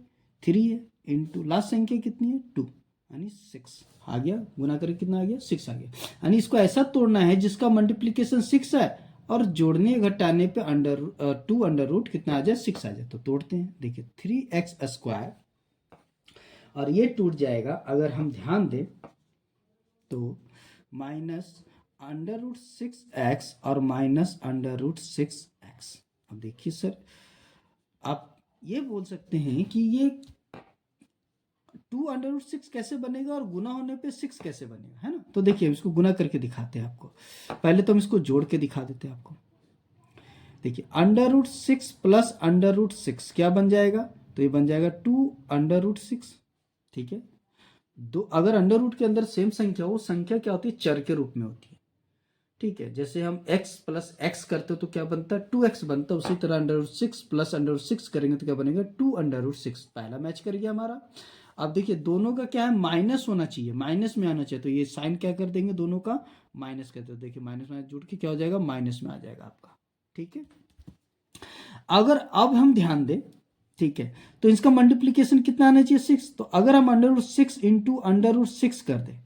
3 है, इंटू लास्ट संख्या कितनी है 2, यानी 6 आ गया, गुना करके कितना आ गया 6 आ गया। यानी इसको ऐसा तोड़ना है जिसका मल्टीप्लीकेशन 6 है और जोड़ने घटाने पे 2 अंडर रूट कितना आ जाए 6 आ जाए। तो तोड़ते हैं। देखिए 3x² और ये टूट जाएगा अगर हम ध्यान दें तो माइनस अंडर रूट 6x और माइनस अंडर रूट 6x। अब देखिए सर आप ये बोल सकते हैं कि ये 2 अंडर रूट 6 कैसे बनेगा और गुना होने पे 6 कैसे बनेगा, है ना। तो देखिए इसको गुना करके दिखाते हैं आपको। पहले तो हम इसको जोड़ के दिखा देते हैं आपको। देखिए under root 6 plus under root 6 क्या बन जाएगा, तो ये बन जाएगा 2 अंडर रूट 6। ठीक है, दो अगर अंडर रूट के अंदर सेम संख्या हो, संख्या क्या होती है चर के रूप में होती है। ठीक है, जैसे हम x प्लस एक्स करते हो तो क्या बनता है 2x बनता है, उसी तरह under root 6 plus under root 6 करेंगे तो क्या बनेगा 2 अंडर रूट 6। पहला मैच कर गया हमारा। अब देखिए दोनों का क्या है माइनस होना चाहिए, माइनस में आना चाहिए, तो ये साइन क्या कर देंगे दोनों का माइनस करते हो। देखिए माइनस में जुड़ के क्या हो जाएगा माइनस में आ जाएगा आपका। ठीक है, अगर अब हम ध्यान दें ठीक है तो इसका मल्टीप्लीकेशन कितना आना चाहिए 6। तो अगर हम under root 6 into under root 6 कर दें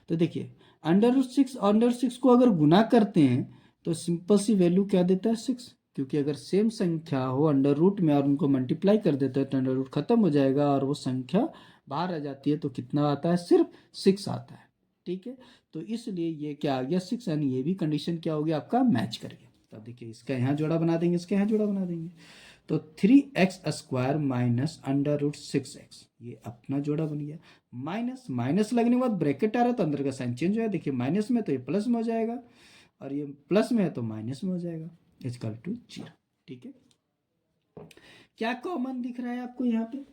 तो देखिए अंडर रूट 6 अंडर 6 को अगर गुना करते हैं तो सिंपल सी वैल्यू क्या देता है 6, क्योंकि अगर सेम संख्या हो अंडर रूट में और उनको मल्टीप्लाई कर देते हैं तो अंडर रूट खत्म हो जाएगा और वो संख्या बाहर आ जाती है, तो कितना आता है सिर्फ 6 आता है। ठीक है, तो इसलिए ये क्या आ गया 6, यानी ये भी कंडीशन क्या हो गया आपका मैच कर गया। तो देखिए इसका यहाँ जोड़ा बना देंगे, इसका यहाँ जोड़ा बना देंगे, तो 3x² minus under root 6x, ये अपना जोड़ा बन गया। माइनस माइनस लगने के बाद ब्रैकेट आ रहा है तो अंदर का साइन चेंज हो जाएगा। देखिए माइनस में तो ये प्लस में हो जाएगा और ये प्लस में है तो माइनस में हो जाएगा, इक्वल टू 0। ठीक है, क्या कॉमन दिख रहा है आपको यहाँ पे?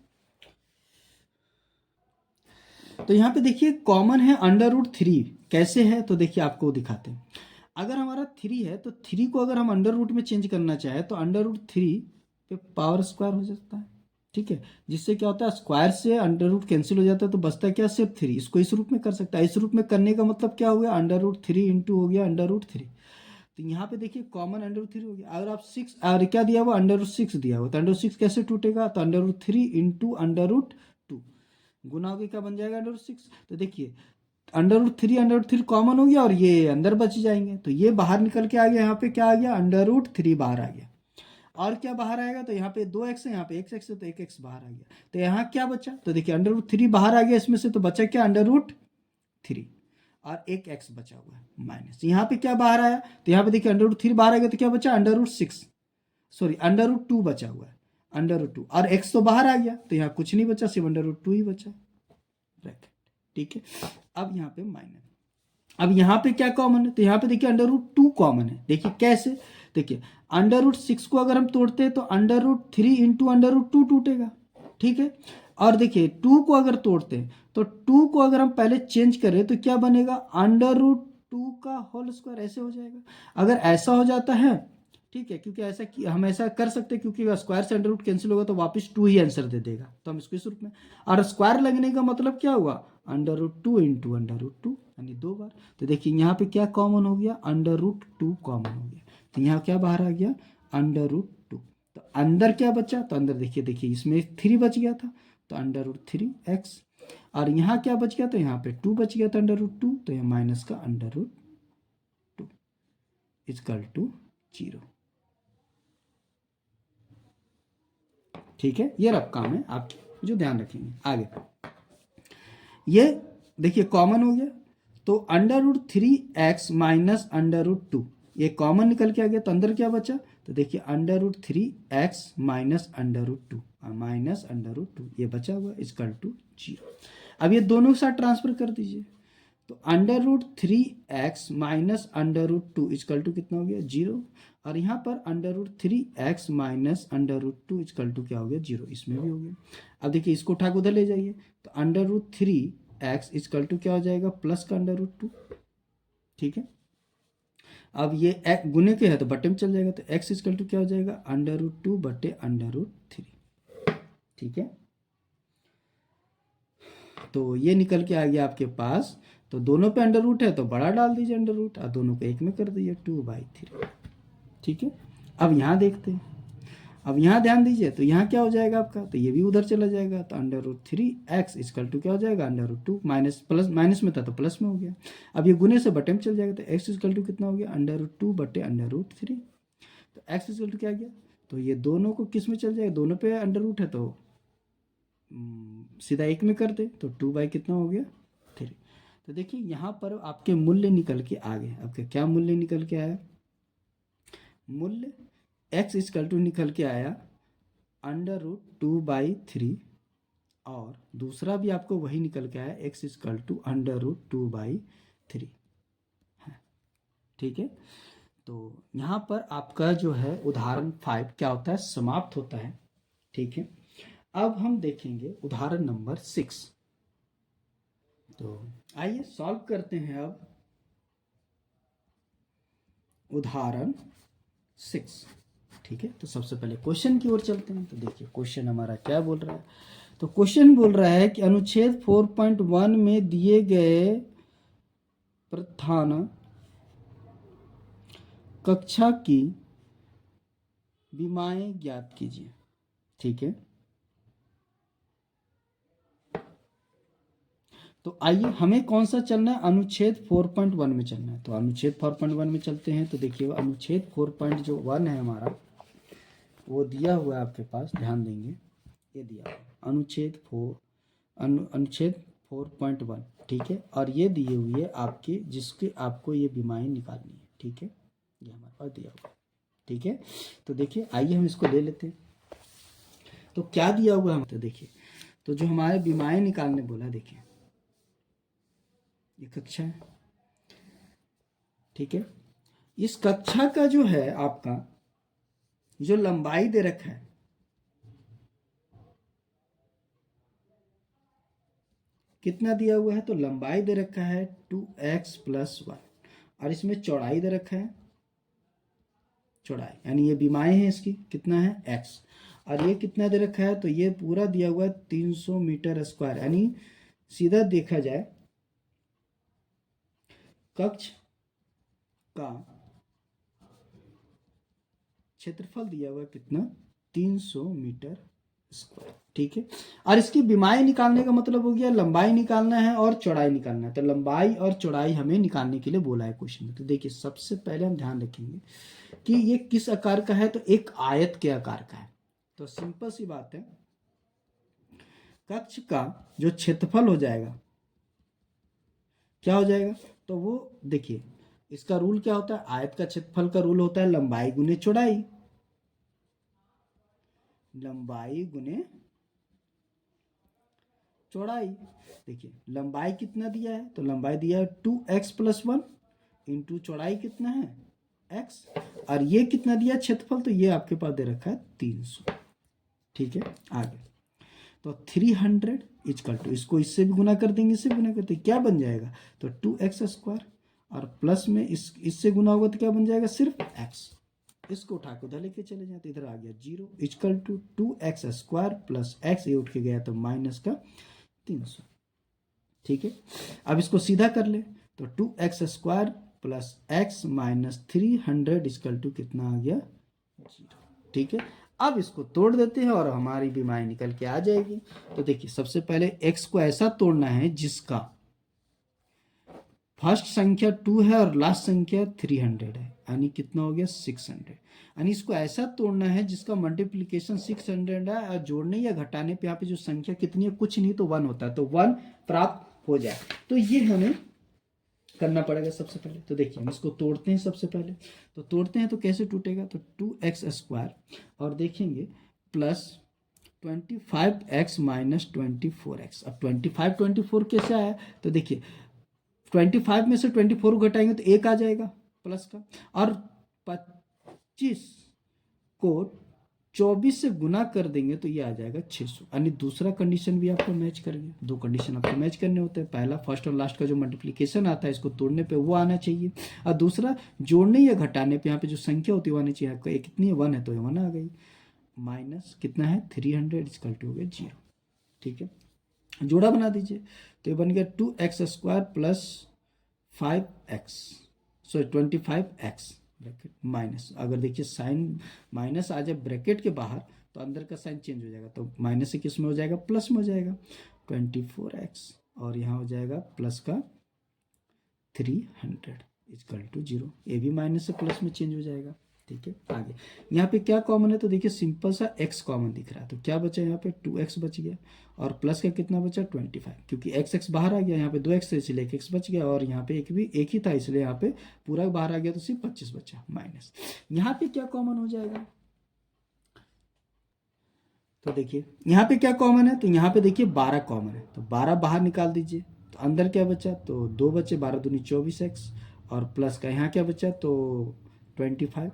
तो यहाँ पे देखिए कॉमन है अंडर रूट 3। कैसे है तो देखिए आपको दिखाते हैं। अगर हमारा 3 है तो 3 को अगर हम अंडर रूट में चेंज करना चाहे तो अंडर रूट 3 पे पावर स्क्वायर हो जाता है। ठीक है, जिससे क्या होता है, स्क्वायर से अंडर रूट कैंसिल हो जाता है तो बचता है क्या, सिर्फ 3। इसको इस रूप में कर सकता है। इस रूप में करने का मतलब क्या हो गया, अंडर रूट 3 इंटू हो गया अंडर रूट 3। तो यहाँ पे देखिए कॉमन अंडर रूट 3 हो गया। अगर आप 6 और क्या दिया हुआ, अंडर रूट 6 दिया हुआ, तो अंडर रूट 6 कैसे टूटेगा, तो under root 3 into under root 2 गुना हो गया, क्या बन जाएगा, अंडर रूट 6। तो देखिए अंडर रूट 3 कॉमन हो गया और ये अंदर बच जाएंगे, तो ये बाहर निकल के आ गया। यहाँ पे क्या आ गया, अंडर रूट 3 बाहर आ गया। और क्या बाहर आएगा, तो यहाँ पे 2x है, यहाँ पे 1x है, तो 1x बाहर आ गया। तो यहाँ क्या बचा, तो देखिए अंडर रूट 3 बाहर आ गया इसमें से, तो बचा क्या, अंडर रूट 3 और 1x बचा हुआ है माइनस। यहाँ पे क्या बाहर आया, तो यहाँ पे देखिए अंडर रूट 3 बाहर आ गया, तो क्या बचा, under root 6, sorry under root 2 बचा हुआ है, अंडर रूट 2 और x तो बाहर आ गया, तो यहाँ कुछ नहीं बचा, सिर्फ अंडर रूट 2 ही बचा। ठीक है, अब यहाँ पे माइनस। अब यहाँ पे क्या कॉमन है, तो यहाँ पे देखिए अंडर रूट 2 कॉमन है। देखिए कैसे, देखिए अंडर रूट 6 को अगर हम तोड़ते हैं तो under root 3 into under root 2 टूटेगा। ठीक है, और देखिए 2 को अगर तोड़ते हैं तो 2 को अगर हम पहले चेंज करें तो क्या बनेगा, अंडर रूट 2 का होल स्क्वायर, ऐसे हो जाएगा। अगर ऐसा हो जाता है, ठीक है, क्योंकि ऐसा हम ऐसा कर सकते हैं, क्योंकि स्क्वायर से अंडर रूट कैंसिल होगा तो वापस 2 ही आंसर दे देगा, तो हम इसको इस रूप में। और स्क्वायर लगने का मतलब क्या हुआ, under root 2 into under root 2, यानी 2 बार। तो देखिए यहाँ पे क्या कॉमन हो गया, अंडर रूट 2 कॉमन हो गया। तो यहाँ क्या बाहर आ गया, अंडर रूट 2। तो अंदर क्या बचा, तो अंदर देखिए इसमें 3 बच गया था, तो अंडर रूट 3x। और यहाँ क्या बच गया, तो यहाँ पे 2 बच गया था, अंडर रूट 2, तो यहाँ माइनस का अंडर रूट 2 इक्वल टू 0। ठीक है, ये रफ काम है आप जो ध्यान रखेंगे आगे। ये देखिए कॉमन हो गया, तो under root 3x minus under root 2 ये कॉमन निकल के आ गया, तो अंदर क्या बचा, तो देखिए under root 3x minus under root 2 minus under root 2 ये बचा हुआ इक्वल टू 0। अब ये दोनों के साथ ट्रांसफर कर दीजिए, तो under root 3x minus under root 2 equal to कितना हो गया, 0। और यहाँ पर under root 3x minus under root 2 equal to क्या हो गया, 0, इसमें भी हो गया। अब देखिए इसको उठा के उधर ले जाइए, तो under root 3x equal to क्या हो जाएगा, प्लस का अंडर रूट 2। ठीक है, अब ये गुने के है तो बटे में चल जाएगा, तो x इक्वल टू क्या हो जाएगा, अंडर रूट 2 बटे अंडर रूट 3। ठीक है, तो ये निकल के आ गया आपके पास। तो दोनों पे अंडर रूट है तो बड़ा डाल दीजिए अंडर रूट, और दोनों को एक में कर दीजिए 2/3। ठीक है, अब यहाँ देखते हैं, अब यहाँ ध्यान दीजिए, तो यहाँ क्या हो जाएगा आपका, तो ये भी उधर चला जाएगा, तो under root 3x equal to क्या हो जाएगा, under root 2 minus plus, minus में था तो प्लस में हो गया। अब ये गुने से बटे में चल जाएगा, तो x इक्वल टू कितना हो गया, अंडर रूट 2 बटे अंडर रूट 3। तो x इक्वल टू क्या गया, तो ये दोनों को किस में चल जाएगा, दोनों पे अंडर रूट है तो सीधा एक में कर दे, तो 2 कितना हो गया, 3। तो देखिए यहाँ पर आपके मूल्य निकल के आ गए। आपके क्या मूल्य निकल के आया, मूल्य x इक्वल टू निकल के आया अंडर रूट 2/3, और दूसरा भी आपको वही निकल के आया x equal to under root 2/3। ठीक है, तो यहाँ पर आपका जो है उदाहरण 5 क्या होता है, समाप्त होता है। ठीक है, अब हम देखेंगे उदाहरण नंबर 6। तो आइए सॉल्व करते हैं अब उदाहरण 6। ठीक है, तो सबसे पहले क्वेश्चन की ओर चलते हैं। तो देखिए क्वेश्चन हमारा क्या बोल रहा है, तो क्वेश्चन बोल रहा है कि अनुच्छेद 4.1 में दिए गए प्रधान कक्षा की विमाएं ज्ञात कीजिए। ठीक है, तो आइए हमें कौन सा चलना है, अनुच्छेद 4.1 में चलना है। तो अनुच्छेद 4.1 में चलते हैं। तो देखिए अनुच्छेद 4.1 है हमारा, वो दिया हुआ है आपके पास, ध्यान देंगे, ये दिया हुआ अनुच्छेद 4.1। ठीक है, और ये दिए हुई है आपके, जिसके आपको ये बीमारी निकालनी है। ठीक है, ये हमारे पास दिया हुआ है। ठीक है, तो देखिए आइए हम इसको ले लेते हैं। तो क्या दिया हुआ है, तो देखिए, तो जो हमारे विमाएं निकालने बोला, देखिए ये कक्षा है, ठीक है। इस कक्षा का जो है आपका जो लंबाई दे रखा है, कितना दिया हुआ है, तो लंबाई दे रखा है 2x+1 और इसमें चौड़ाई दे रखा है, चौड़ाई यानी ये विमाएं हैं इसकी, कितना है x, और ये कितना दे रखा है, तो ये पूरा दिया हुआ है 300 मीटर स्क्वायर, यानी सीधा देखा जाए कक्ष का क्षेत्रफल दिया हुआ है कितना, 300 मीटर स्क्वायर, ठीक है। और इसकी विमाएं निकालने का मतलब हो गया लंबाई निकालना है और चौड़ाई निकालना है, तो लंबाई और चौड़ाई हमें निकालने के लिए बोला है क्वेश्चन में। तो देखिए सबसे पहले हम ध्यान रखेंगे कि ये किस आकार का है, तो एक आयत के आकार का है। तो सिंपल सी बात है, कक्ष का जो क्षेत्रफल हो जाएगा क्या हो जाएगा, तो वो देखिए इसका रूल क्या होता है, आयत का क्षेत्रफल का रूल होता है लंबाई गुने चौड़ाई, लंबाई गुने चौड़ाई। देखिए लंबाई कितना दिया है, तो लंबाई दिया है 2x+1 इंटू चौड़ाई कितना है x, और ये कितना दिया क्षेत्रफल, तो ये आपके पास दे रखा है 300, ठीक है। आगे तो 300 इक्वल टू, इसको इससे भी गुना कर देंगे, इससे गुना करते क्या बन जाएगा, तो 2x² और प्लस में इससे गुना होगा तो क्या बन जाएगा, सिर्फ x, इसको उठा के उधर लेके चले जाए तो इधर आ गया 0 equal to 2x² plus x, ये उठ के गया तो माइनस का 300, ठीक है। अब इसको सीधा कर ले तो 2x² plus x minus 300 equal to कितना आ गया 0, ठीक है। अब इसको तोड़ देते हैं और हमारी विमाएं निकल के आ जाएगी। तो देखिए सबसे पहले x को ऐसा तोड़ना है जिसका फर्स्ट संख्या 2 है और लास्ट संख्या 300 है, यानी कितना हो गया 600, यानी इसको ऐसा तोड़ना है जिसका मल्टीप्लिकेशन 600 है और जोड़ने या घटाने पे यहाँ पे जो संख्या कितनी है, कुछ नहीं तो 1 होता है, तो 1 प्राप्त हो जाए। तो ये हमें करना पड़ेगा सबसे पहले। तो देखिए हम इसको तोड़ते हैं सबसे पहले, तो तोड़ते हैं तो कैसे टूटेगा, तो 2x² और देखेंगे प्लस 25x माइनस 24x। अब 25 24 कैसे आया, तो देखिए 25 में से 24 घटाएंगे तो 1 आ जाएगा प्लस का, और 25 को 24 से गुना कर देंगे तो ये आ जाएगा 600, यानी दूसरा कंडीशन भी आपको मैच करेंगे। दो कंडीशन आपको मैच करने होते हैं, पहला फर्स्ट और लास्ट का जो मल्टीप्लिकेशन आता है इसको तोड़ने पे वो आना चाहिए, और दूसरा जोड़ने या घटाने पे यहाँ पे जो संख्या होती है वो आनी चाहिए। आपका कितनी है 1 है तो 1 आ गई, माइनस कितना है 300 इक्वल टू हो गया 0, ठीक है। जोड़ा बना दीजिए तो ये बन गया 2x² plus 5x, sorry 25x bracket minus, अगर देखिए साइन माइनस आ जाए ब्रैकेट के बाहर तो अंदर का साइन चेंज हो जाएगा, तो माइनस से किस में हो जाएगा, प्लस में हो जाएगा 24x, और यहाँ हो जाएगा प्लस का 300 इक्वल टू 0, ये भी माइनस से प्लस में चेंज हो जाएगा, ठीक है। आगे यहाँ पे क्या कॉमन है, तो देखिए सिंपल सा x कॉमन दिख रहा है, तो क्या बचा यहाँ पे 2x बच गया, और प्लस का कितना बचा 25, क्योंकि x बाहर आ गया, यहाँ पे 2x है इसलिए 1x बच गया, और यहाँ पे एक ही था इसलिए यहाँ पे पूरा बाहर आ गया तो सिर्फ 25 बचा माइनस। यहाँ पे क्या कॉमन हो जाएगा, तो देखिए यहाँ पे क्या कॉमन है, तो यहाँ पे देखिए 12 कॉमन है, तो 12 बाहर निकाल दीजिए, तो अंदर क्या बचा, तो 2 बचे, 12 दूनी 24x, और प्लस का यहाँ क्या बचा, तो 25,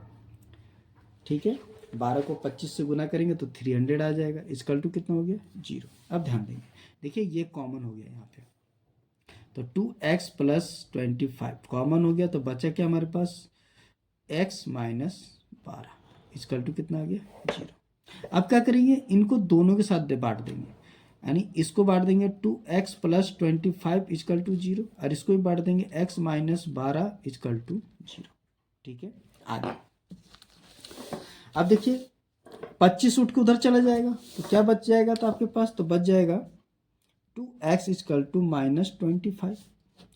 ठीक है। 12 को 25 से गुना करेंगे तो 300 आ जाएगा, इक्वल टू कितना हो गया 0। अब ध्यान देंगे, देखिए ये कॉमन हो गया यहाँ पे, तो 2x प्लस 25 कॉमन हो गया, तो बचा क्या हमारे पास x माइनस 12 इक्वल टू कितना आ गया 0। अब क्या करेंगे, इनको दोनों के साथ बांट देंगे, यानी इसको बांट देंगे 2x प्लस 25 इक्वल टू 0, और इसको भी बांट देंगे x माइनस 12 इक्वल टू 0, ठीक है। आगे अब देखिए 25 उठ के उधर चला जाएगा तो क्या बच जाएगा, तो आपके पास तो बच जाएगा 2x इक्वल टू माइनस 25,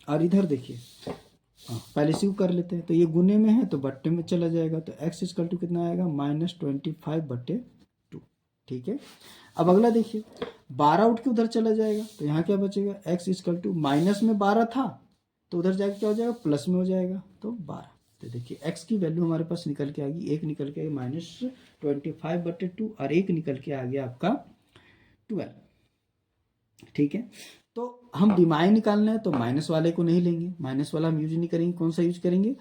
और इधर देखिए पहले से कर लेते हैं, तो ये गुने में है तो बट्टे में चला जाएगा, तो x इक्वल टू कितना आएगा माइनस 25/2, ठीक है। अब अगला देखिए 12 उठ के उधर चला जाएगा तो यहाँ क्या बचेगा, x इक्वल टू माइनस में 12 था तो उधर जाके क्या हो जाएगा, प्लस में हो जाएगा, तो 12, तो देखिए x की वैल्यू हमारे पास निकल के आ गई, एक निकल के -25/2 और एक निकल के आ गया आपका 12। ठीक है, तो हम विमाएँ निकालना है तो माइनस वाले को नहीं लेंगे, माइनस वाला हम यूज नहीं करेंगे, कौन सा यूज करेंगे,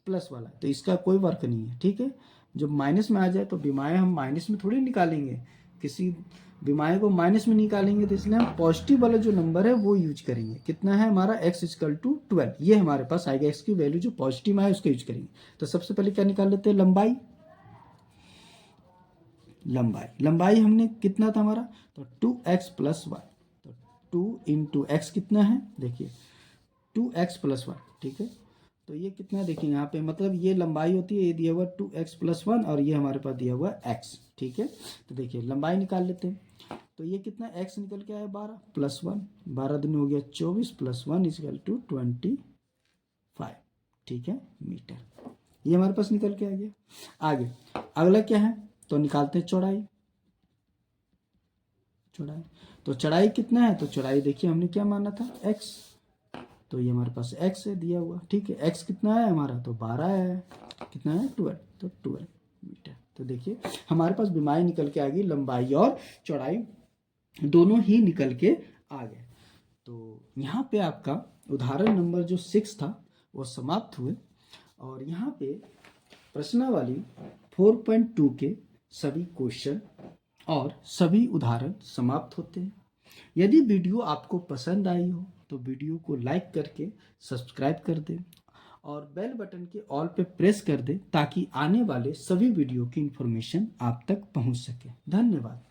प्लस वाला। तो इसका कोई वर्क नहीं है। ठीक है, जब माइनस में आ जाए तो विमाएँ हम माइनस में थोड़ी निकालेंगे, किसी विमाएँ को माइनस में निकालेंगे, तो इसलिए हम पॉजिटिव वाला जो नंबर है वो यूज करेंगे। कितना है हमारा x = 12, ये हमारे पास आएगा। x की वैल्यू जो पॉजिटिव में है उसका यूज करेंगे। तो सबसे पहले क्या निकाल लेते हैं, लंबाई। लंबाई हमने कितना था हमारा, तो 2x + 1, तो 2 × x कितना है, देखिए 2x + 1। ठीक है, तो ये कितना है, देखिए यहाँ पे मतलब ये लंबाई होती है, ये दिया हुआ 2x + 1 और ये हमारे पास दिया हुआ x। ठीक है, तो देखिए लंबाई निकाल लेते हैं। तो ये कितना x निकल के आया 12 + 1, 12 दिन हो गया 24 + 1 = 25। ठीक है, मीटर, ये हमारे पास निकल के आ गया। आगे अगला क्या है, तो निकालते हैं चौड़ाई। तो चौड़ाई कितना है, तो चौड़ाई देखिए हमने क्या माना था, x, तो ये हमारे पास x है दिया हुआ। ठीक है, x कितना है हमारा, तो 12 है, कितना है 12, तो 12 मीटर। तो देखिए हमारे पास विमाएँ निकल के आ गई, लंबाई और चौड़ाई दोनों ही निकल के आ गए। तो यहाँ पे आपका उदाहरण नंबर जो 6 था वो समाप्त हुए। और यहाँ पे प्रश्नावली 4.2 के सभी क्वेश्चन और सभी उदाहरण समाप्त होते हैं। यदि वीडियो आपको पसंद आई हो तो वीडियो को लाइक करके सब्सक्राइब कर दें और बेल बटन के ऑल पे प्रेस कर दें ताकि आने वाले सभी वीडियो की इन्फॉर्मेशन आप तक पहुंच सके। धन्यवाद।